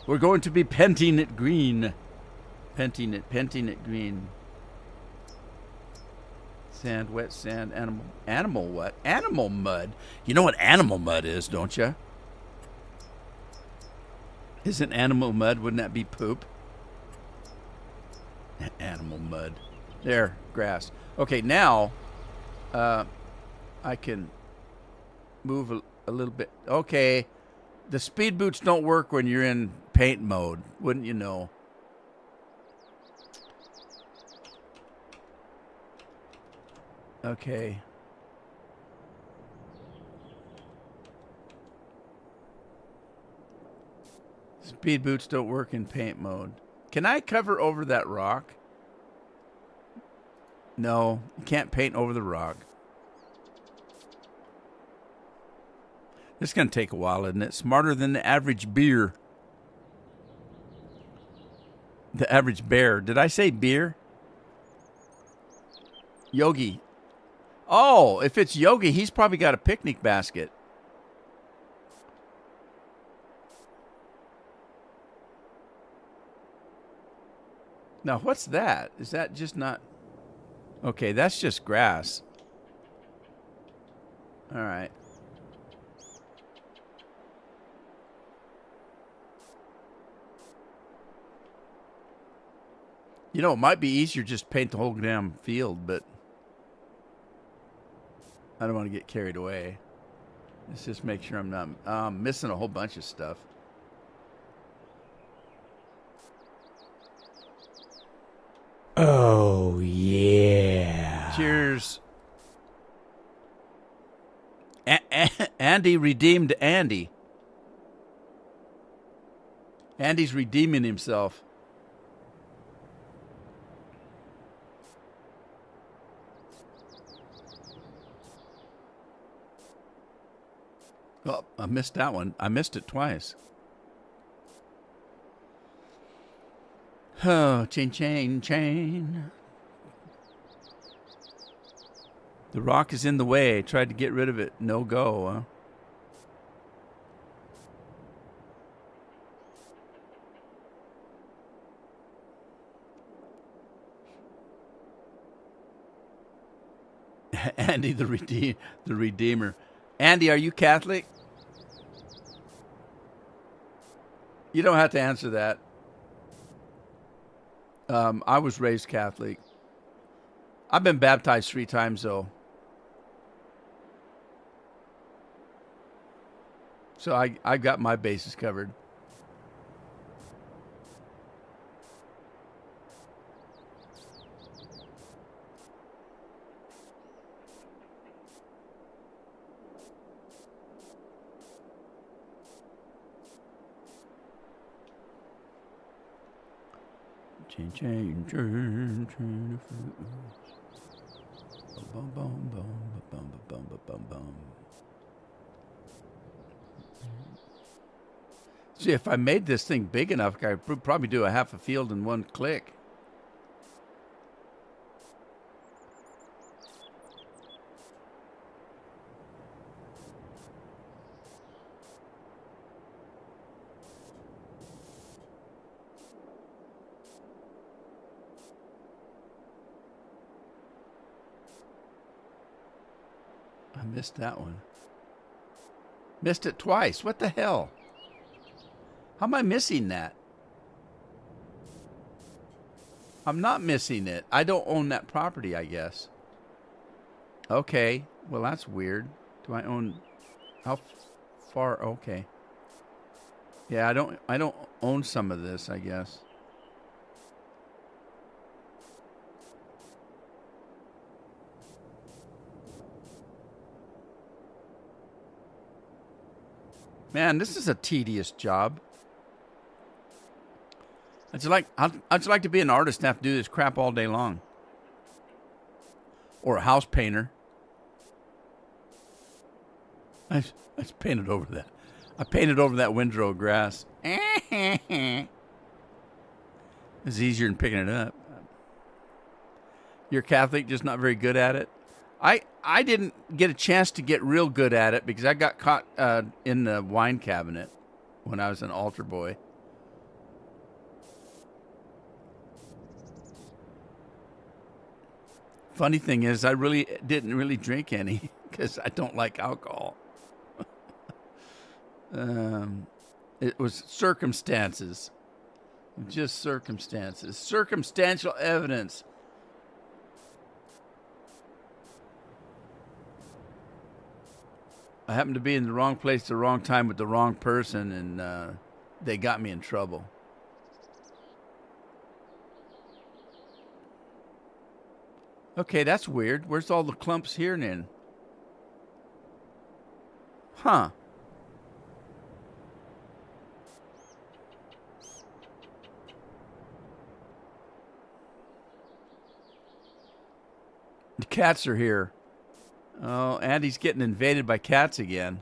We're going to be painting it green. Painting it green. Sand, wet sand, animal what? Animal mud. You know what animal mud is, don't you? Isn't animal mud, wouldn't that be poop? Animal mud. There, grass. Okay, now I can move a little bit. Okay, the speed boots don't work when you're in paint mode, wouldn't you know? Okay. Speed boots don't work in paint mode. Can I cover over that rock? No, you can't paint over the rock. This is going to take a while, isn't it? Smarter than the average beer. The average bear. Did I say beer? Yogi. Oh, if it's Yogi, he's probably got a picnic basket. Now, what's that? Is that just not... Okay, that's just grass. All right. You know, it might be easier just to paint the whole damn field, but I don't want to get carried away. Let's just make sure I'm not missing a whole bunch of stuff. Oh, yeah. Cheers. Andy redeemed Andy. Andy's redeeming himself. Oh, I missed that one. I missed it twice. Oh, chain. The rock is in the way. Tried to get rid of it. No go, huh? Andy the Redeemer. Andy, are you Catholic? You don't have to answer that. I was raised Catholic. I've been baptized 3 times, though. So I got my bases covered. See, if I made this thing big enough, I could probably do a half a field in one click. I missed that one. Missed it twice. What the hell? How am I missing that? I'm not missing it. I don't own that property, I guess. Okay. Well, that's weird. Do I own... How far? Okay. Yeah, I don't own some of this, I guess. Man, this is a tedious job. I'd just like to be an artist and have to do this crap all day long. Or a house painter. I just painted over that. I painted over that windrow grass. It's easier than picking it up. You're Catholic, just not very good at it. I didn't get a chance to get real good at it because I got caught in the wine cabinet when I was an altar boy. Funny thing is, I really didn't really drink any because I don't like alcohol. It was circumstances. Just circumstances. Circumstantial evidence. I happened to be in the wrong place at the wrong time with the wrong person, and they got me in trouble. Okay, that's weird. Where's all the clumps here then? Huh. The cats are here. Oh, Andy's getting invaded by cats again.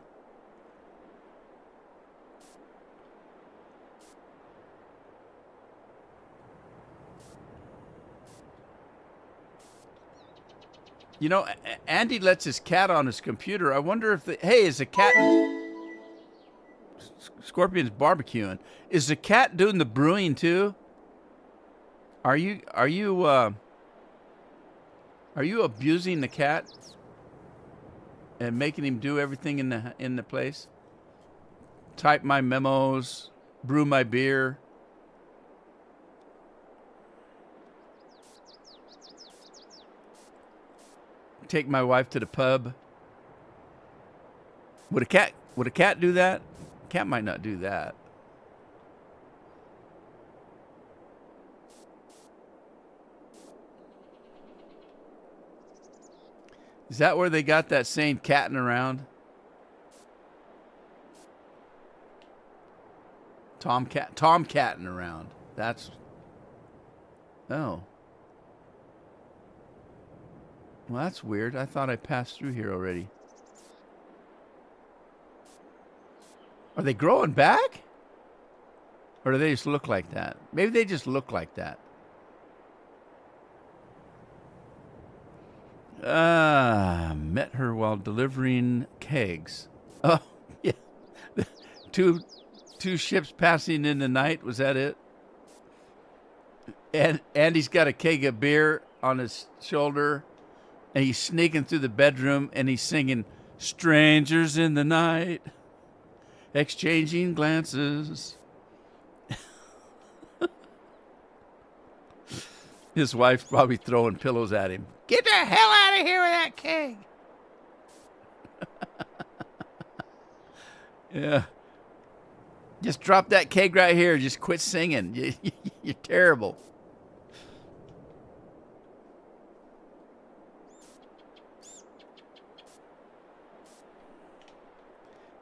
You know, Andy lets his cat on his computer. I wonder if hey, is the cat... Scorpion's barbecuing. Is the cat doing the brewing too? Are you abusing the cat and making him do everything in the place? Type my memos, brew my beer. Take my wife to the pub. Would a cat do that? Cat might not do that. Is that where they got that saying catting around? Tomcatting around. That's... Oh. Well, that's weird. I thought I passed through here already. Are they growing back? Or do they just look like that? Maybe they just look like that. Met her while delivering kegs. Oh, yeah. Two ships passing in the night. Was that it? And Andy's got a keg of beer on his shoulder. And he's sneaking through the bedroom and he's singing "Strangers in the Night, Exchanging Glances." His wife's probably throwing pillows at him. Get the hell out of here with that keg. Yeah. Just drop that keg right here. Just quit singing. You're terrible.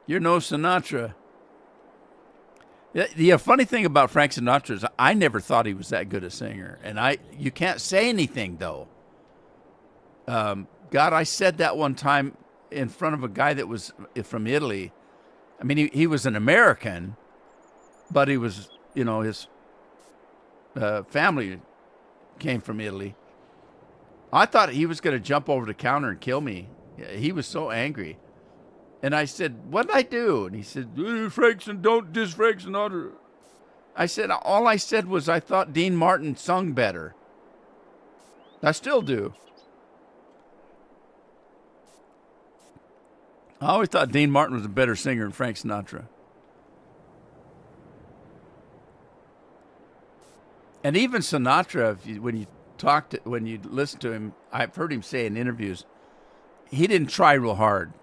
You're no Sinatra. The funny thing about Frank Sinatra is I never thought he was that good a singer, and you can't say anything though. God, I said that one time in front of a guy that was from Italy. I mean, he was an American, but he was, his family came from Italy. I thought he was going to jump over the counter and kill me. He was so angry. And I said, what did I do? And he said, don't diss Frank Sinatra. I said, all I said was I thought Dean Martin sung better. I still do. I always thought Dean Martin was a better singer than Frank Sinatra. And even Sinatra, when you listen to him, I've heard him say in interviews, he didn't try real hard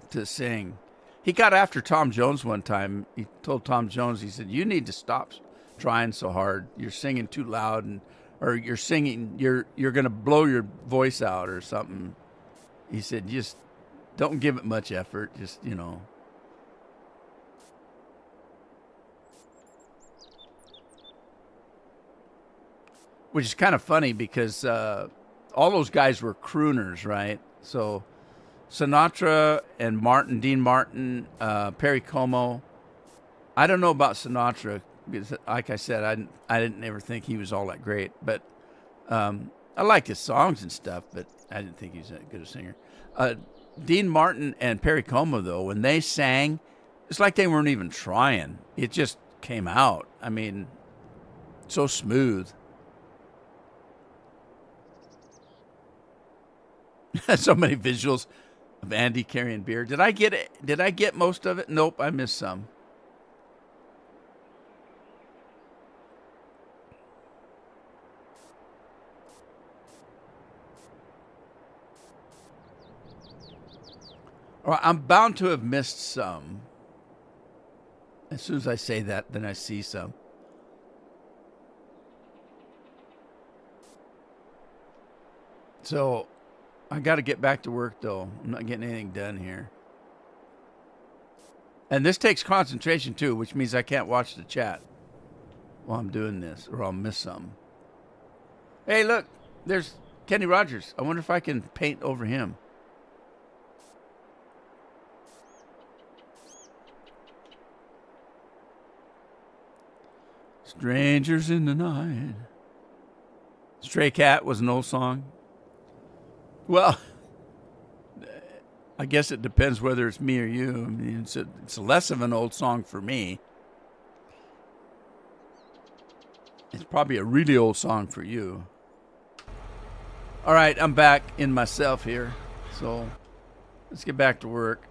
to sing. He got after Tom Jones one time. He told Tom Jones, he said, you need to stop trying so hard. You're singing too loud, or you're going to blow your voice out or something. He said, just don't give it much effort. Just, Which is kind of funny because all those guys were crooners, right? So Sinatra and Dean Martin, Perry Como. I don't know about Sinatra because, like I said, I didn't ever think he was all that great. But I liked his songs and stuff, but I didn't think he was that good a singer. Dean Martin and Perry Como, though, when they sang, it's like they weren't even trying. It just came out. I mean, so smooth. So many visuals of Andy carrying beer. Did I get it? Did I get most of it? Nope, I missed some. Well, I'm bound to have missed some. As soon as I say that, then I see some. So I got to get back to work, though. I'm not getting anything done here. And this takes concentration, too, which means I can't watch the chat while I'm doing this, or I'll miss some. Hey, look, there's Kenny Rogers. I wonder if I can paint over him. Strangers in the Night. Stray Cat was an old song. Well, I guess it depends whether it's me or you. I mean, it's less of an old song for me. It's probably a really old song for you. All right, I'm back in myself here. So let's get back to work.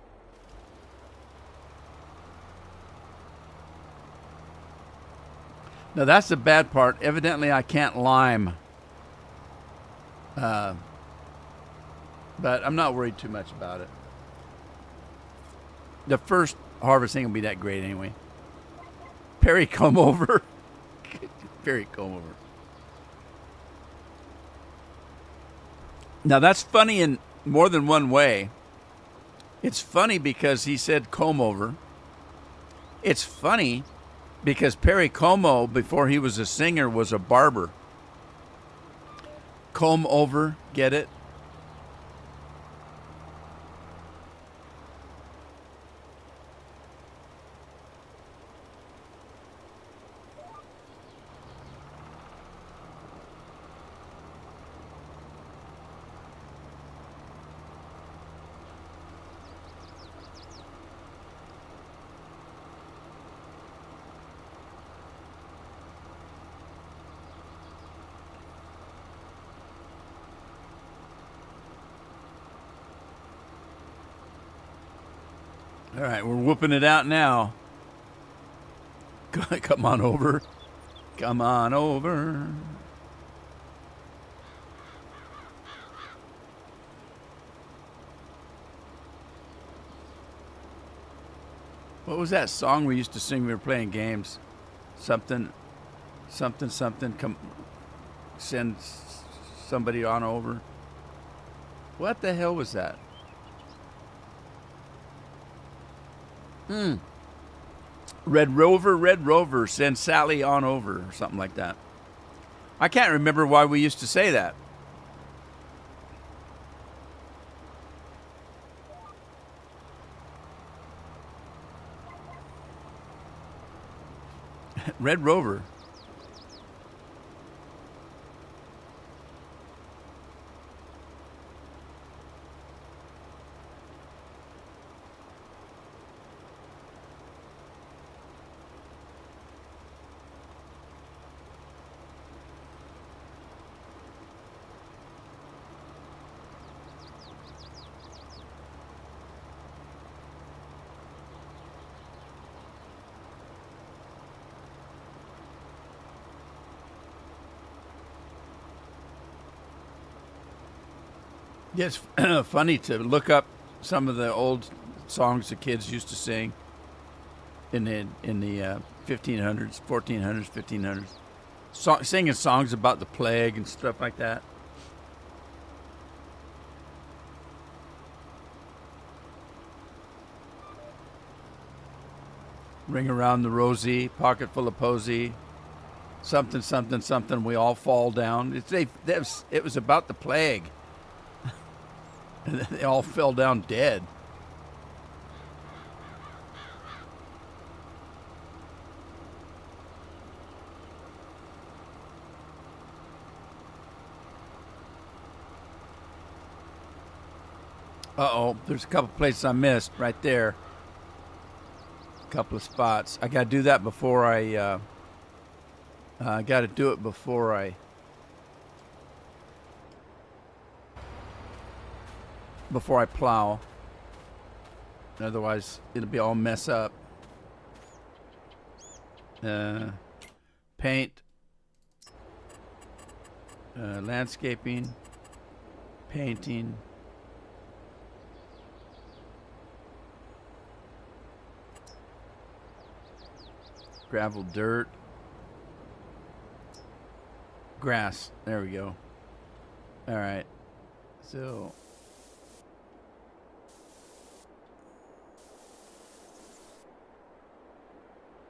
Now, that's the bad part. Evidently, I can't lime. But I'm not worried too much about it. The first harvesting will be that great anyway. Perry come over. Perry come over. Now, that's funny in more than one way. It's funny because he said comb over. It's funny because Perry Como, before he was a singer, was a barber. Comb over, get it? All right, we're whooping it out now. Come on over. Come on over. What was that song we used to sing when we were playing games? Something. Come, send somebody on over. What the hell was that? Red Rover, send Sally on over, or something like that. I can't remember why we used to say that. Red Rover. Yeah, it's funny to look up some of the old songs the kids used to sing in the 1500s, 1400s, 1500s, singing songs about the plague and stuff like that. Ring around the rosy, pocket full of posy, something, something, something. We all fall down. It was about the plague. And they all fell down dead. Uh-oh, there's a couple places I missed right there. A couple of spots. I got to do that before I got to do it before I plow. Otherwise, it'll be all mess up. Paint. Landscaping. Painting. Gravel, dirt. Grass. There we go. All right. So...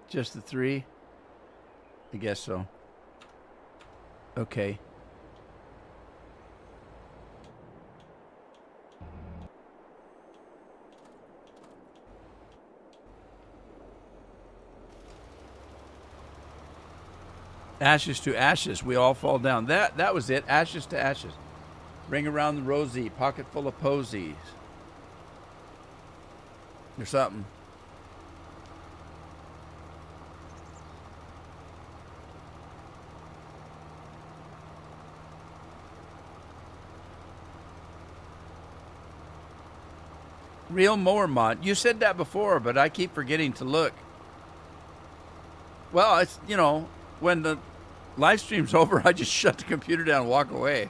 just the 3? I guess so. Okay. Ashes to ashes, we all fall down. That was it. Ashes to ashes. Ring around the rosy, pocket full of posies. Or something. Real mower mod. You said that before, but I keep forgetting to look. Well, it's, when the live stream's over, I just shut the computer down and walk away.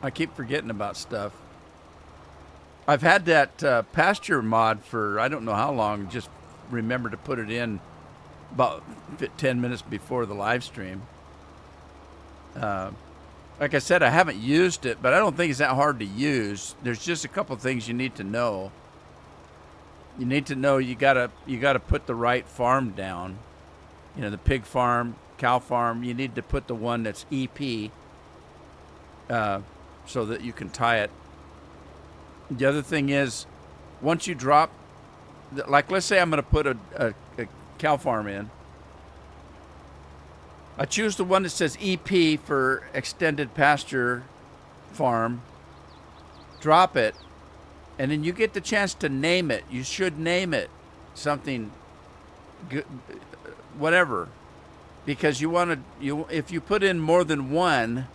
I keep forgetting about stuff. I've had that pasture mod for I don't know how long. Just remember to put it in about 10 minutes before the live stream. Like I said, I haven't used it, but I don't think it's that hard to use. There's just a couple things you need to know. You need to know you gotta put the right farm down. The pig farm, cow farm. You need to put the one that's EP, so that you can tie it. The other thing is, once you drop, like let's say I'm going to put a cow farm in. I choose the one that says EP for extended pasture farm. Drop it, and then you get the chance to name it. You should name it something good, whatever, because if you put in more than one,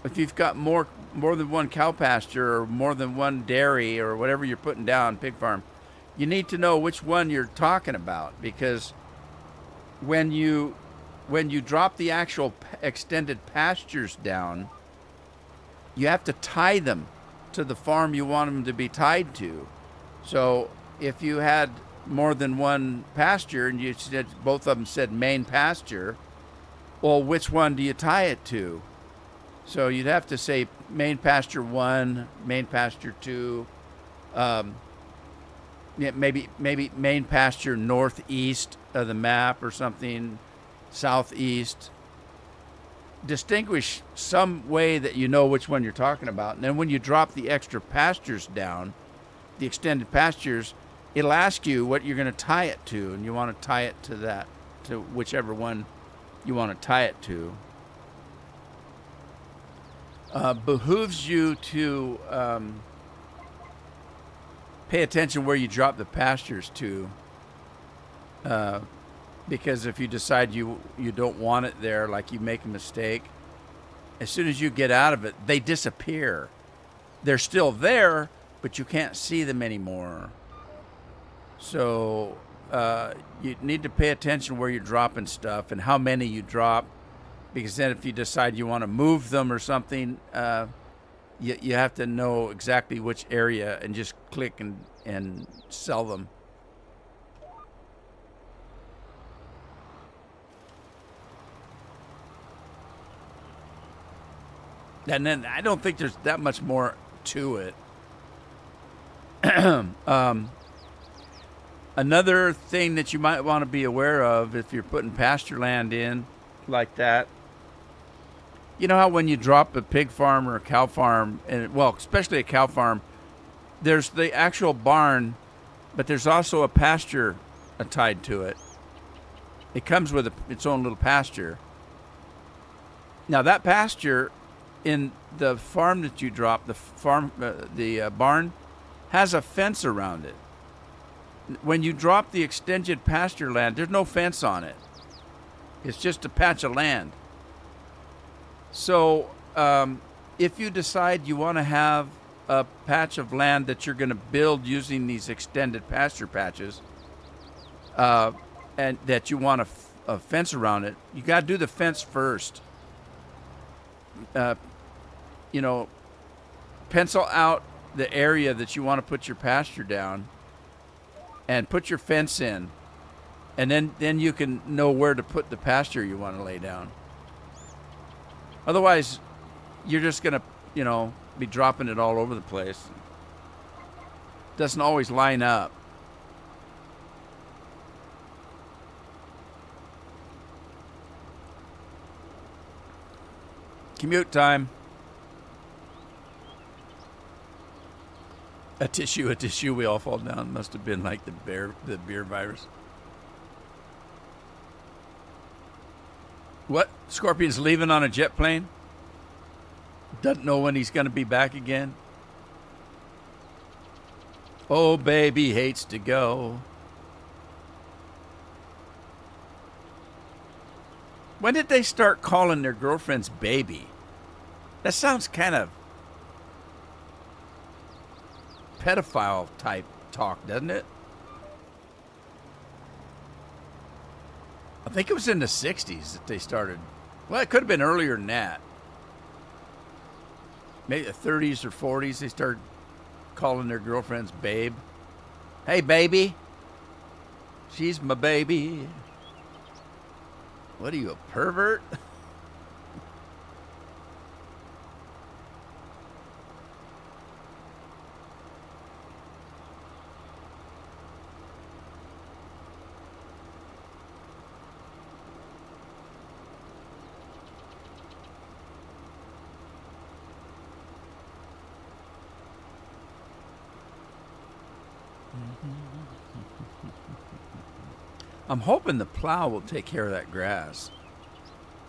if you've got more than one cow pasture or more than one dairy or whatever you're putting down, pig farm, you need to know which one you're talking about, because when you drop the actual extended pastures down, you have to tie them to the farm you want them to be tied to. So if you had more than one pasture and you said both of them said main pasture, well, which one do you tie it to? So you'd have to say main pasture 1, main pasture 2, Yeah, maybe main pasture northeast of the map or something, southeast. Distinguish some way that you know which one you're talking about. And then when you drop the extra pastures down, the extended pastures, it'll ask you what you're going to tie it to, and you want to tie it to that, to whichever one you want to tie it to. Behooves you to pay attention where you drop the pastures to, because if you decide you don't want it there, like you make a mistake, as soon as you get out of it, they disappear. They're still there, but you can't see them anymore. So you need to pay attention where you're dropping stuff and how many you drop, because then if you decide you want to move them or something, you have to know exactly which area and just click and sell them. And then I don't think there's that much more to it. Another thing that you might want to be aware of if you're putting pasture land in like that, you know how when you drop a pig farm or a cow farm, and well, especially a cow farm, there's the actual barn, but there's also a pasture tied to it. It comes with its own little pasture. Now that pasture in the farm that you drop, the barn, has a fence around it. When you drop the extended pasture land, there's no fence on it. It's just a patch of land. So if you decide you want to have a patch of land that you're going to build using these extended pasture patches, and that you want a fence around it, you got to do the fence first. Pencil out the area that you want to put your pasture down and put your fence in, and then you can know where to put the pasture you want to lay down. Otherwise, you're just going to, be dropping it all over the place. Doesn't always line up. Commute time. A tissue, we all fall down. Must have been like the beer virus. What? Scorpion's leaving on a jet plane? Doesn't know when he's going to be back again? Oh, baby hates to go. When did they start calling their girlfriends baby? That sounds kind of pedophile type talk, doesn't it? I think it was in the 60s that they started. Well, it could have been earlier than that. Maybe the 30s or 40s, they started calling their girlfriends babe. Hey, baby. She's my baby. What are you, a pervert? I'm hoping the plow will take care of that grass.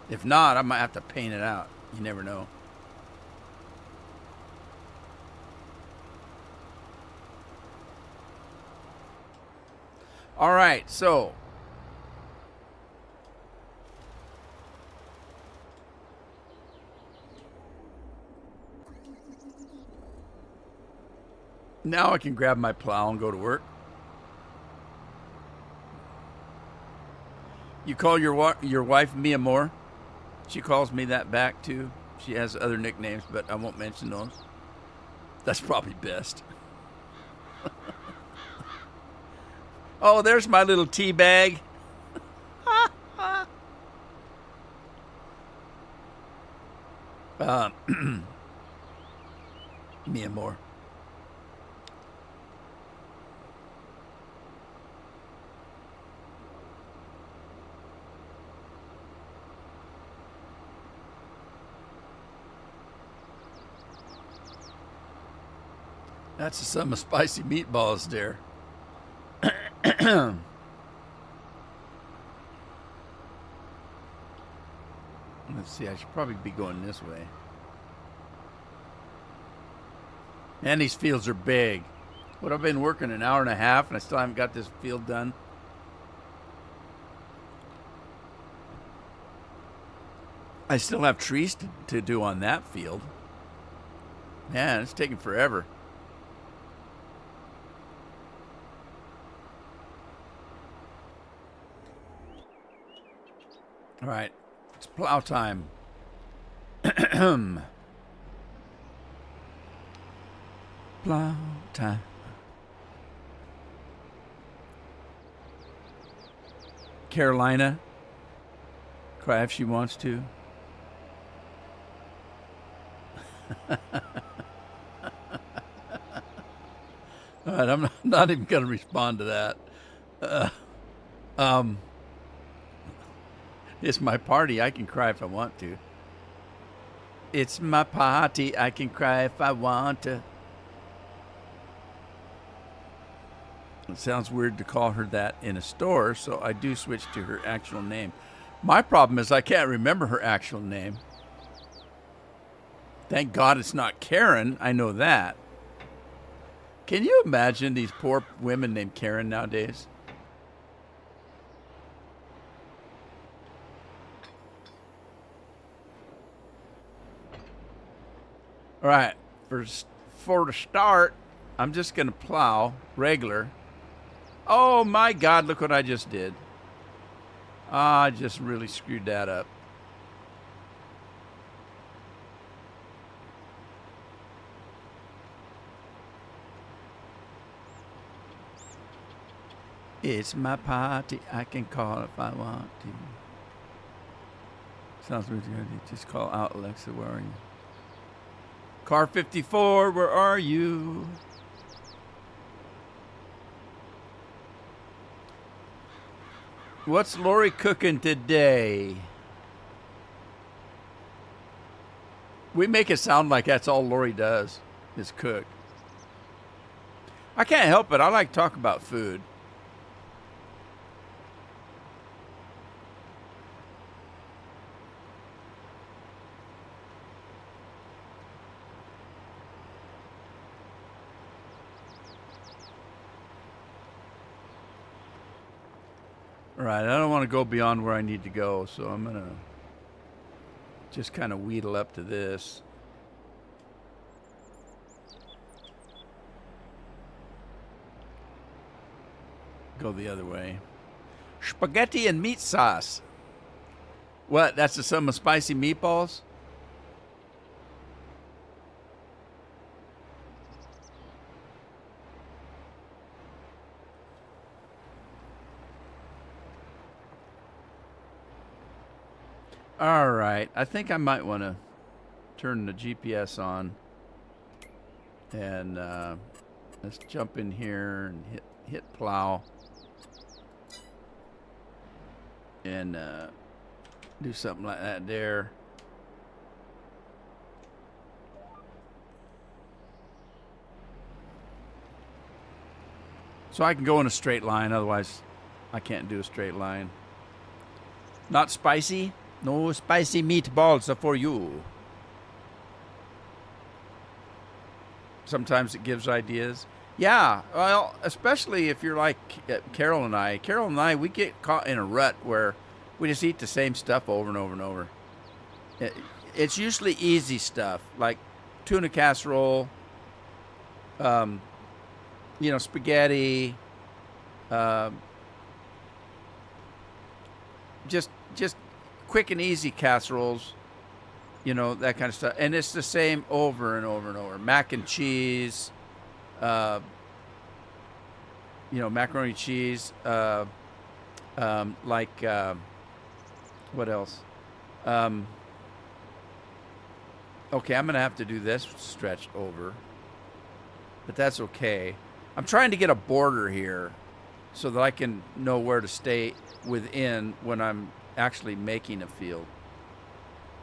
If not, I might have to paint it out. You never know. All right, so now I can grab my plow and go to work. You call your wife Mia Moore? She calls me that back too. She has other nicknames, but I won't mention those. That's probably best. Oh, there's my little tea bag. Mia Moore. That's some spicy meatballs there. Let's see, I should probably be going this way. And these fields are big. What, I've been working an hour and a half and I still haven't got this field done. I still have trees to do on that field. Man, it's taking forever. All right, it's plow time. Plow time. Carolina, cry if she wants to. All right, I'm not even going to respond to that. It's my party. I can cry if I want to. It's my party. I can cry if I want to. It sounds weird to call her that in a store, so I do switch to her actual name. My problem is I can't remember her actual name. Thank God it's not Karen. I know that. Can you imagine these poor women named Karen nowadays? All right, for the start, I'm just going to plow regular. Oh my God, look what I just did. I just really screwed that up. It's my party. I can call if I want to. Sounds really good. Just call out Alexa. Where are you? Car 54, where are you? What's Lori cooking today? We make it sound like that's all Lori does is cook. I can't help it. I like to talk about food. All right, I don't want to go beyond where I need to go, so I'm going to just kind of wheedle up to this. Go the other way. Spaghetti and meat sauce. What? That's some spicy meatballs? All right. I think I might want to turn the GPS on. And let's jump in here and hit plow. And do something like that there. So I can go in a straight line, otherwise I can't do a straight line. Not spicy? No spicy meatballs for you. Sometimes it gives ideas. Yeah, well, especially if you're like Carol and I. Carol and I, we get caught in a rut where we just eat the same stuff over and over and over. It's usually easy stuff, like tuna casserole, spaghetti, just quick and easy casseroles, that kind of stuff. And it's the same over and over and over. Mac and cheese, macaroni cheese, what else? Okay, I'm going to have to do this stretched over, but that's okay. I'm trying to get a border here so that I can know where to stay within when I'm actually making a field.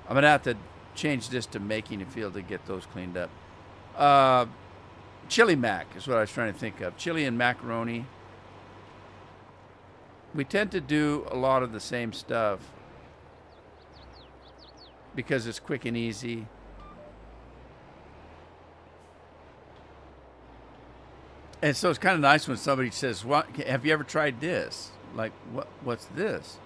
I'm going to have to change this to making a field to get those cleaned up. chili mac is what I was trying to think of. Chili and macaroni. We tend to do a lot of the same stuff because it's quick and easy. And so it's kind of nice when somebody says, "What? Have you ever tried this?" Like, what's this?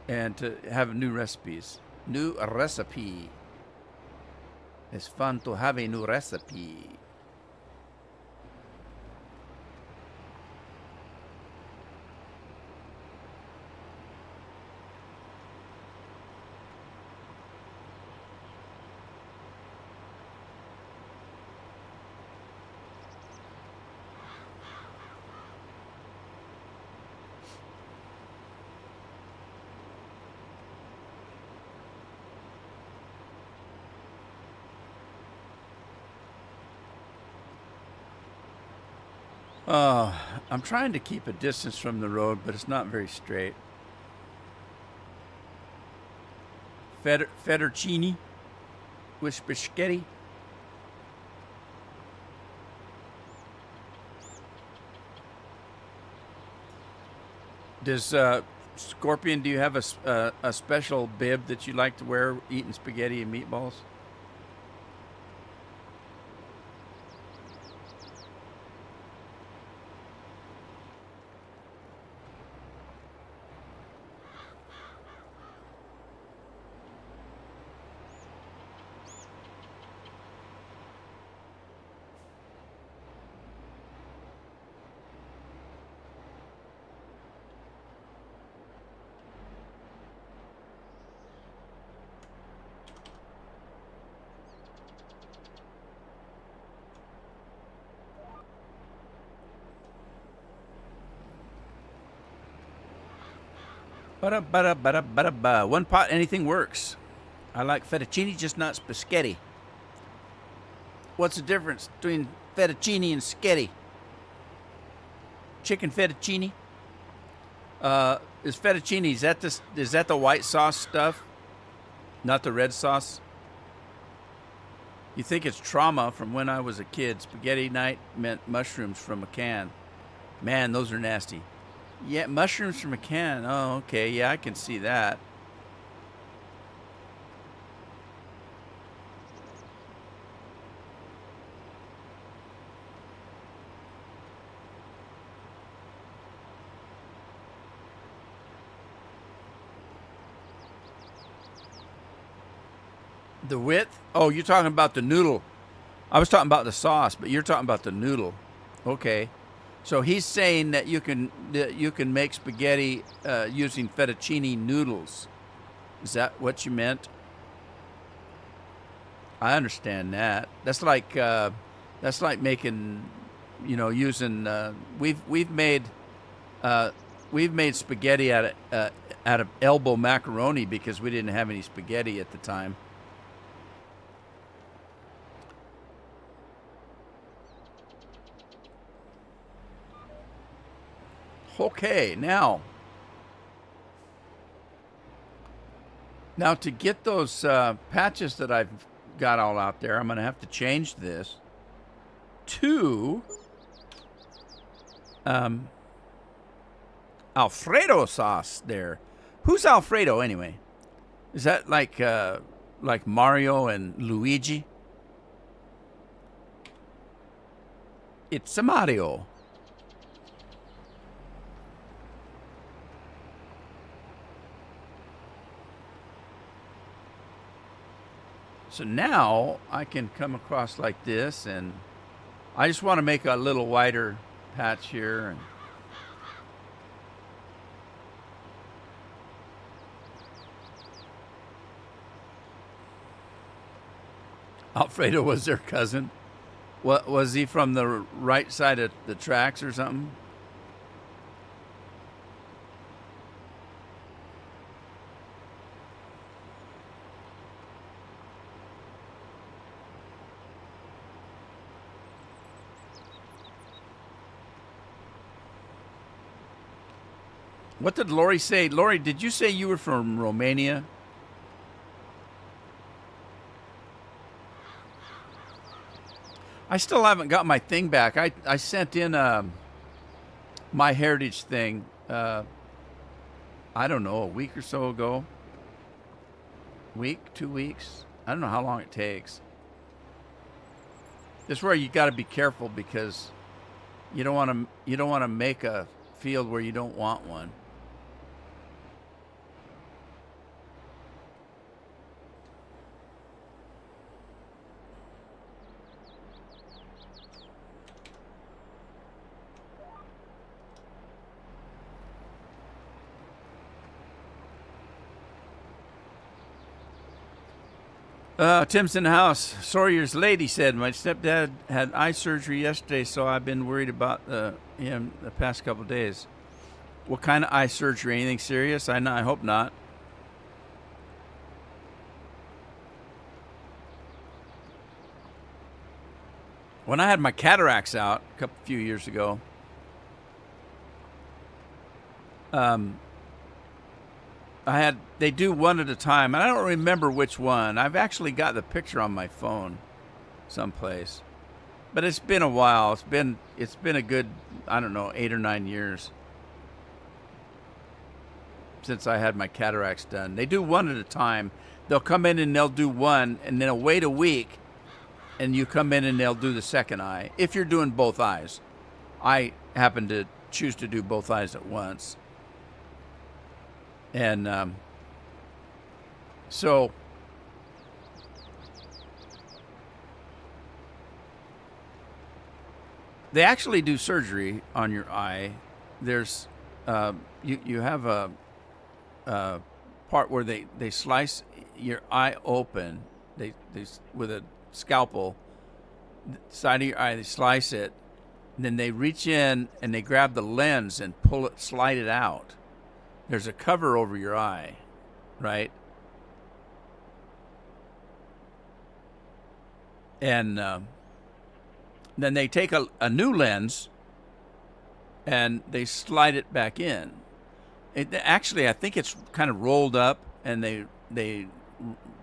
And to have new recipes. New recipe. It's fun to have a new recipe. I'm trying to keep a distance from the road, but it's not very straight. Fettuccine with spaghetti. Does Scorpion, do you have a special bib that you like to wear eating spaghetti and meatballs? Ba-da-ba-da-ba-da-ba-da-ba. One pot, anything works. I like fettuccine, just not spaghetti. What's the difference between fettuccine and spaghetti? Chicken fettuccine? Is fettuccine, is that the white sauce stuff? Not the red sauce? You think it's trauma from when I was a kid. Spaghetti night meant mushrooms from a can. Man, those are nasty. Yeah, mushrooms from a can. Oh, okay. Yeah, I can see that. The width? Oh, you're talking about the noodle. I was talking about the sauce, but you're talking about the noodle. Okay. So he's saying that you can make spaghetti using fettuccine noodles. Is that what you meant? I understand that. That's like making, using. We've made spaghetti out of elbow macaroni because we didn't have any spaghetti at the time. Okay, now to get those patches that I've got all out there, I'm going to have to change this to Alfredo sauce there. Who's Alfredo anyway? Is that like Mario and Luigi? It's a Mario. So now I can come across like this, and I just want to make a little wider patch here. And Alfredo was their cousin. What was he, from the right side of the tracks or something? What did Lori say? Lori, did you say you were from Romania? I still haven't got my thing back. I sent in my heritage thing. I don't know, a week or so ago. Week, 2 weeks. I don't know how long it takes. This is where you got to be careful because you don't want to make a field where you don't want one. Tim's in the house. Sawyer's lady said, my stepdad had eye surgery yesterday, so I've been worried about him the past couple of days. What kind of eye surgery? Anything serious? I hope not. When I had my cataracts out a few years ago, they do one at a time, and I don't remember which one. I've actually got the picture on my phone someplace. But it's been a while. It's been a good, I don't know, 8 or 9 years since I had my cataracts done. They do one at a time. They'll come in and they'll do one, and then they'll wait a week, and you come in and they'll do the second eye, if you're doing both eyes. I happen to choose to do both eyes at once. And so they actually do surgery on your eye. There's you have a part where they slice your eye open. They with a scalpel, side of your eye, they slice it, and then they reach in and they grab the lens and slide it out. There's a cover over your eye, right? And then they take a new lens and they slide it back in. Actually, I think it's kind of rolled up, and they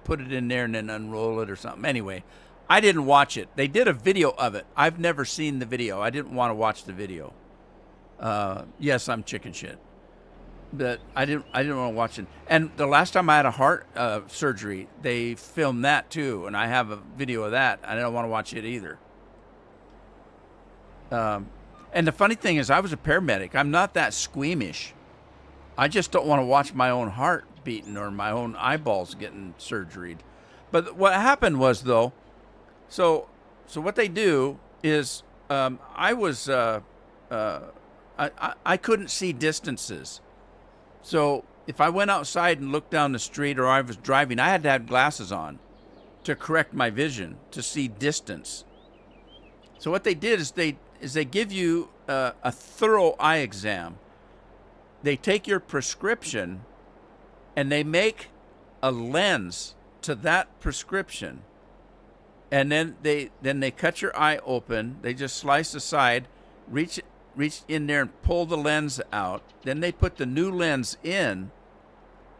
put it in there and then unroll it or something. Anyway, I didn't watch it. They did a video of it. I've never seen the video. I didn't want to watch the video. Yes, I'm chicken shit. But I didn't want to watch it. And the last time I had a heart surgery, they filmed that too, and I have a video of that. I don't want to watch it either. And the funny thing is, I was a paramedic. I'm not that squeamish. I just don't want to watch my own heart beating or my own eyeballs getting surgeried. But what happened was, though, so what they do is I couldn't see distances. So if I went outside and looked down the street, or I was driving, I had to have glasses on to correct my vision, to see distance. So what they did is they give you a thorough eye exam. They take your prescription and they make a lens to that prescription. And then they cut your eye open. They just slice the side, reach in there and pull the lens out. Then they put the new lens in,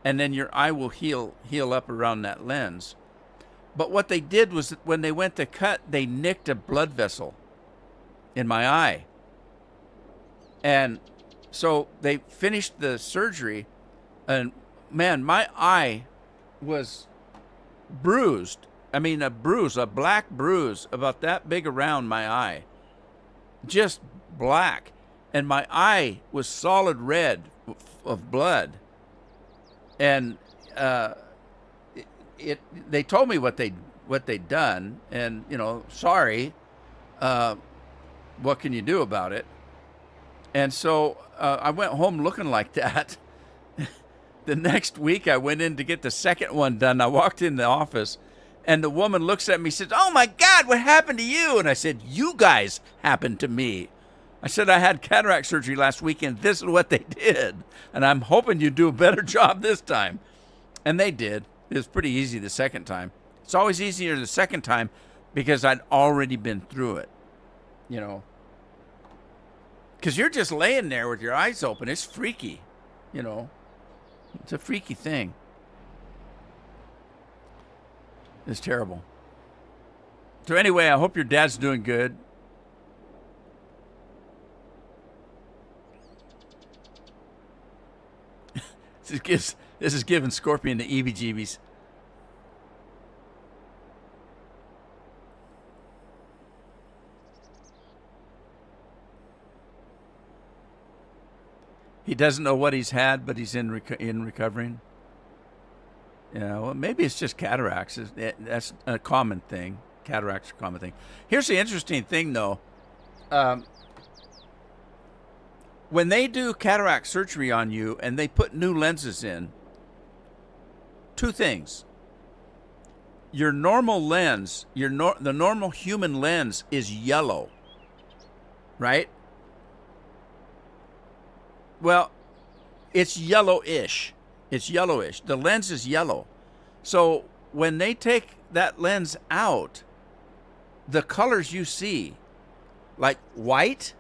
and then your eye will heal up around that lens. But what they did was, when they went to cut, they nicked a blood vessel in my eye. And so they finished the surgery, and man, my eye was bruised. I mean, a black bruise about that big around my eye. Just black. And my eye was solid red of blood. And they told me what they'd done, and sorry, what can you do about it? And so I went home looking like that. The next week I went in to get the second one done. I walked in the office, and the woman looks at me and says, "Oh my God, what happened to you?" And I said, "You guys happened to me." I said, "I had cataract surgery last week, and this is what they did. And I'm hoping you do a better job this time." And they did. It was pretty easy the second time. It's always easier the second time because I'd already been through it, Because you're just laying there with your eyes open. It's freaky, It's a freaky thing. It's terrible. So anyway, I hope your dad's doing good. This is giving Scorpion the EBGBs. He doesn't know what he's had, but he's in recovering. Yeah, well, maybe it's just cataracts. That's a common thing. Cataracts are a common thing. Here's the interesting thing, though. When they do cataract surgery on you and they put new lenses in, two things. Your normal lens, the normal human lens is yellow, right? Well, it's yellowish. It's yellowish. The lens is yellow. So when they take that lens out, the colors you see, like white,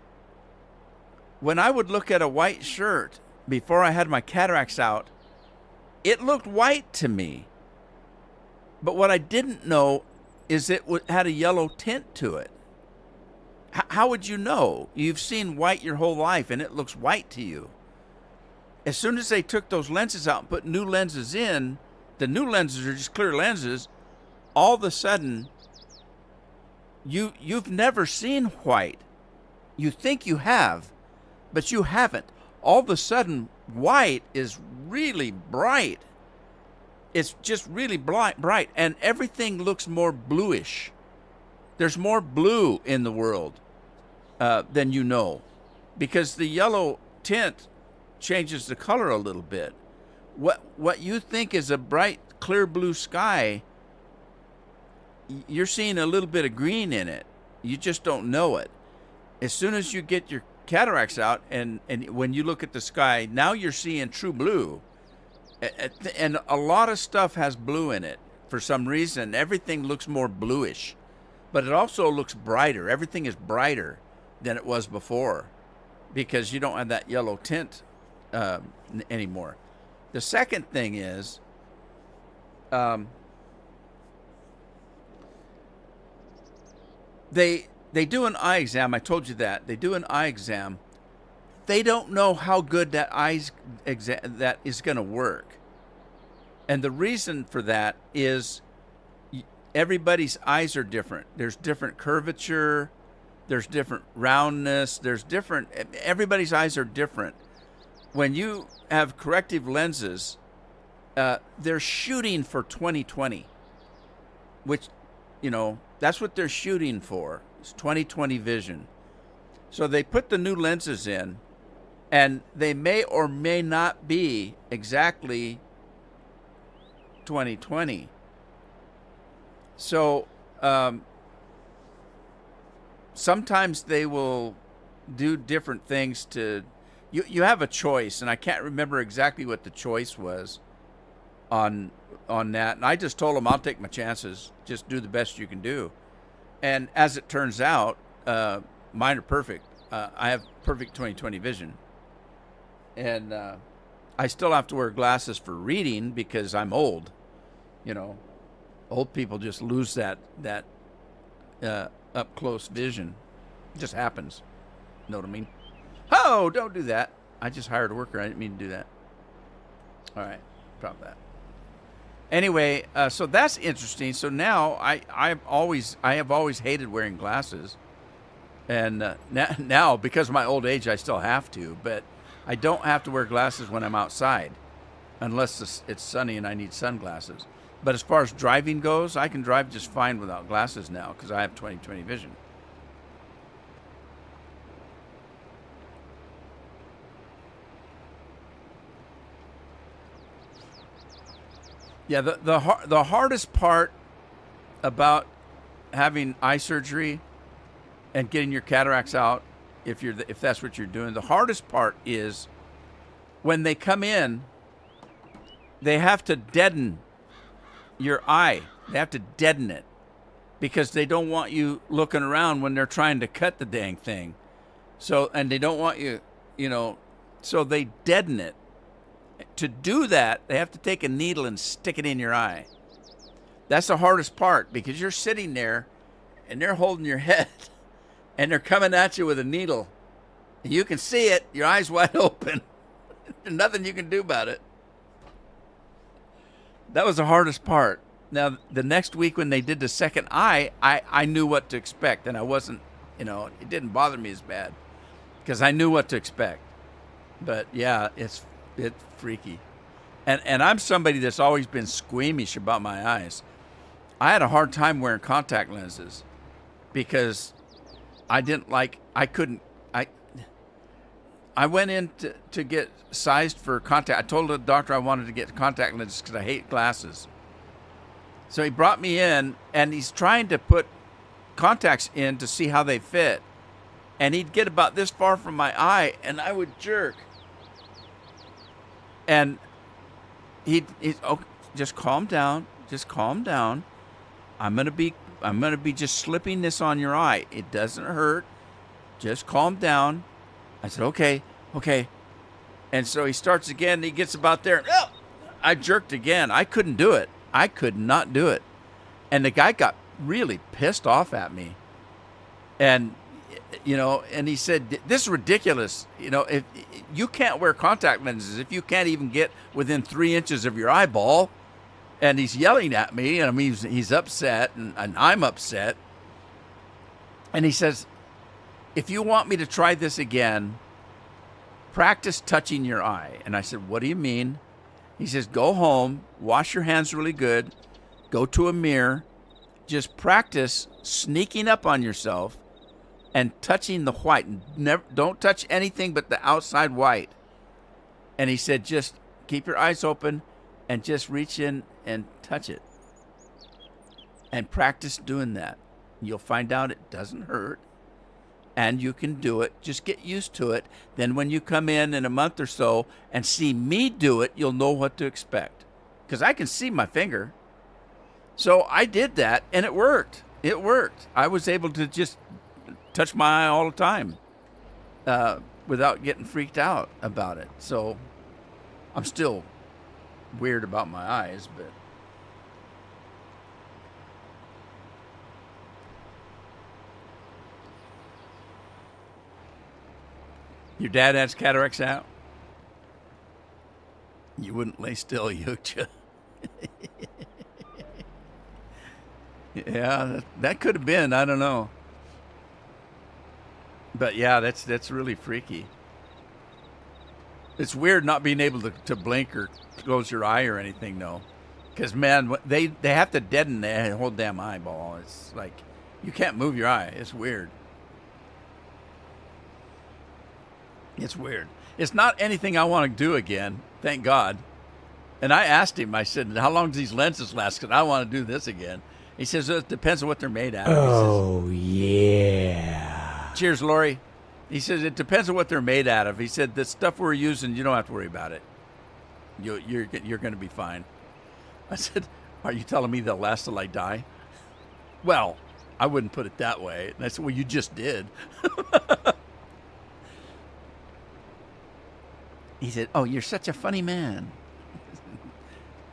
when I would look at a white shirt before I had my cataracts out, it looked white to me. But what I didn't know is it had a yellow tint to it. How would you know? You've seen white your whole life and it looks white to you. As soon as they took those lenses out and put new lenses in, the new lenses are just clear lenses, all of a sudden, you've never seen white. You think you have, but you haven't. All of a sudden, white is really bright. It's just really bright, and everything looks more bluish. There's more blue in the world than you know, because the yellow tint changes the color a little bit. What you think is a bright, clear blue sky, you're seeing a little bit of green in it. You just don't know it. As soon as you get your cataracts out and when you look at the sky, now you're seeing true blue. And a lot of stuff has blue in it. For some reason, everything looks more bluish. But it also looks brighter. Everything is brighter than it was before because you don't have that yellow tint anymore. The second thing is they do an eye exam. I told you that. They do an eye exam. They don't know how good that that is going to work. And the reason for that is everybody's eyes are different. There's different curvature. There's different roundness. Everybody's eyes are different. When you have corrective lenses, they're shooting for 20/20, which, that's what they're shooting for. It's 20/20 vision. So they put the new lenses in, and they may or may not be exactly 20/20. So sometimes they will do different things to you have a choice, and I can't remember exactly what the choice was on that. And I just told them I'll take my chances, just do the best you can do. And as it turns out, mine are perfect. I have perfect 20/20 vision. And I still have to wear glasses for reading because I'm old. Old people just lose that up close vision. It just happens. You know what I mean? Oh, don't do that. I just hired a worker. I didn't mean to do that. All right, drop that. Anyway, so that's interesting. So now I have always hated wearing glasses, and now because of my old age, I still have to. But I don't have to wear glasses when I'm outside, unless it's sunny and I need sunglasses. But as far as driving goes, I can drive just fine without glasses now because I have 20/20 vision. Yeah, the hardest part about having eye surgery and getting your cataracts out, if that's what you're doing, the hardest part is when they come in, they have to deaden your eye. They have to deaden it because they don't want you looking around when they're trying to cut the dang thing. So, and they don't want you, so they deaden it. To do that, they have to take a needle and stick it in your eye. That's the hardest part because you're sitting there and they're holding your head, and they're coming at you with a needle. And you can see it, your eyes wide open. There's nothing you can do about it. That was the hardest part. Now, the next week when they did the second eye, I knew what to expect, and I wasn't, it didn't bother me as bad because I knew what to expect. But yeah, it's freaky. And I'm somebody that's always been squeamish about my eyes. I had a hard time wearing contact lenses because I went in to get sized for contact. I told the doctor I wanted to get contact lenses because I hate glasses. So he brought me in, and he's trying to put contacts in to see how they fit. And he'd get about this far from my eye, and I would jerk. And he'd oh, just calm down. Just calm down. I'm gonna be just slipping this on your eye. It doesn't hurt. Just calm down. I said, okay. And so he starts again, and he gets about there. Oh! I jerked again. I couldn't do it. I could not do it. And the guy got really pissed off at me. And, and he said, this is ridiculous. If you can't wear contact lenses if you can't even get within 3 inches of your eyeball. And he's yelling at me, and he's upset, and I'm upset. And he says, if you want me to try this again, practice touching your eye. And I said, what do you mean? He says, go home, wash your hands really good, go to a mirror, just practice sneaking up on yourself and touching the white. Don't touch anything but the outside white. And he said, just keep your eyes open and just reach in and touch it. And practice doing that. You'll find out it doesn't hurt. And you can do it. Just get used to it. Then when you come in a month or so and see me do it, you'll know what to expect. Because I can see my finger. So I did that, and it worked. It worked. I was able to just touch my eye all the time without getting freaked out about it. So I'm still weird about my eyes, but... Your dad has cataracts out? You wouldn't lay still, would you? Yeah, that could have been. I don't know. But yeah, that's really freaky. It's weird not being able to blink or close your eye or anything, though. Because, man, they have to deaden the whole damn eyeball. It's like you can't move your eye. It's weird. It's weird. It's not anything I want to do again, thank God. And I asked him, I said, how long do these lenses last? Because I want to do this again. He says, it depends on what they're made out of. Oh, yeah. Cheers, Lori. He says, it depends on what they're made out of. He said, the stuff we're using, you don't have to worry about it. You're going to be fine. I said, are you telling me they'll last till I die? Well, I wouldn't put it that way. And I said, well, you just did. He said, oh, you're such a funny man.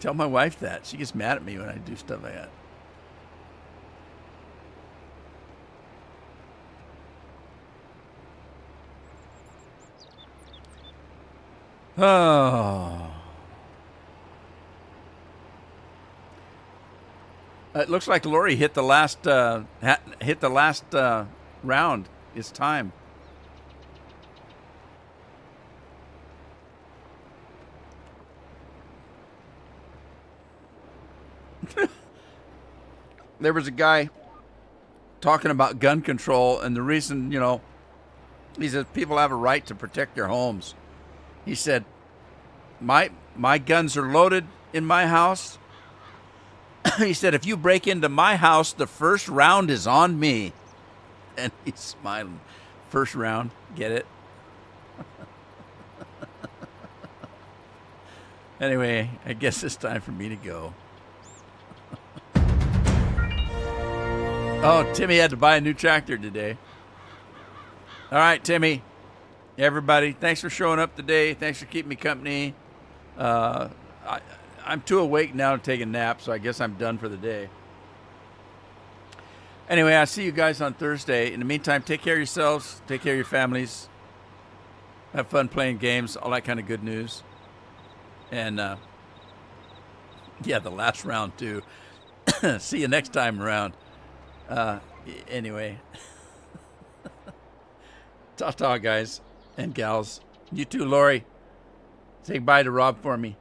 Tell my wife that. She gets mad at me when I do stuff like that. Oh. It looks like Lori hit the last round. It's time. There was a guy talking about gun control, and the reason, he says people have a right to protect their homes. He said, my guns are loaded in my house. He said, if you break into my house, the first round is on me. And he's smiling. First round, get it? Anyway, I guess it's time for me to go. Oh, Timmy had to buy a new tractor today. All right, Timmy. Everybody, thanks for showing up today. Thanks for keeping me company. I'm too awake now to take a nap, so I guess I'm done for the day. Anyway, I'll see you guys on Thursday. In the meantime, take care of yourselves. Take care of your families. Have fun playing games. All that kind of good news. And, yeah, the last round, too. See you next time around. Anyway. Ta-ta, guys and gals. You too, Lori. Say bye to Rob for me.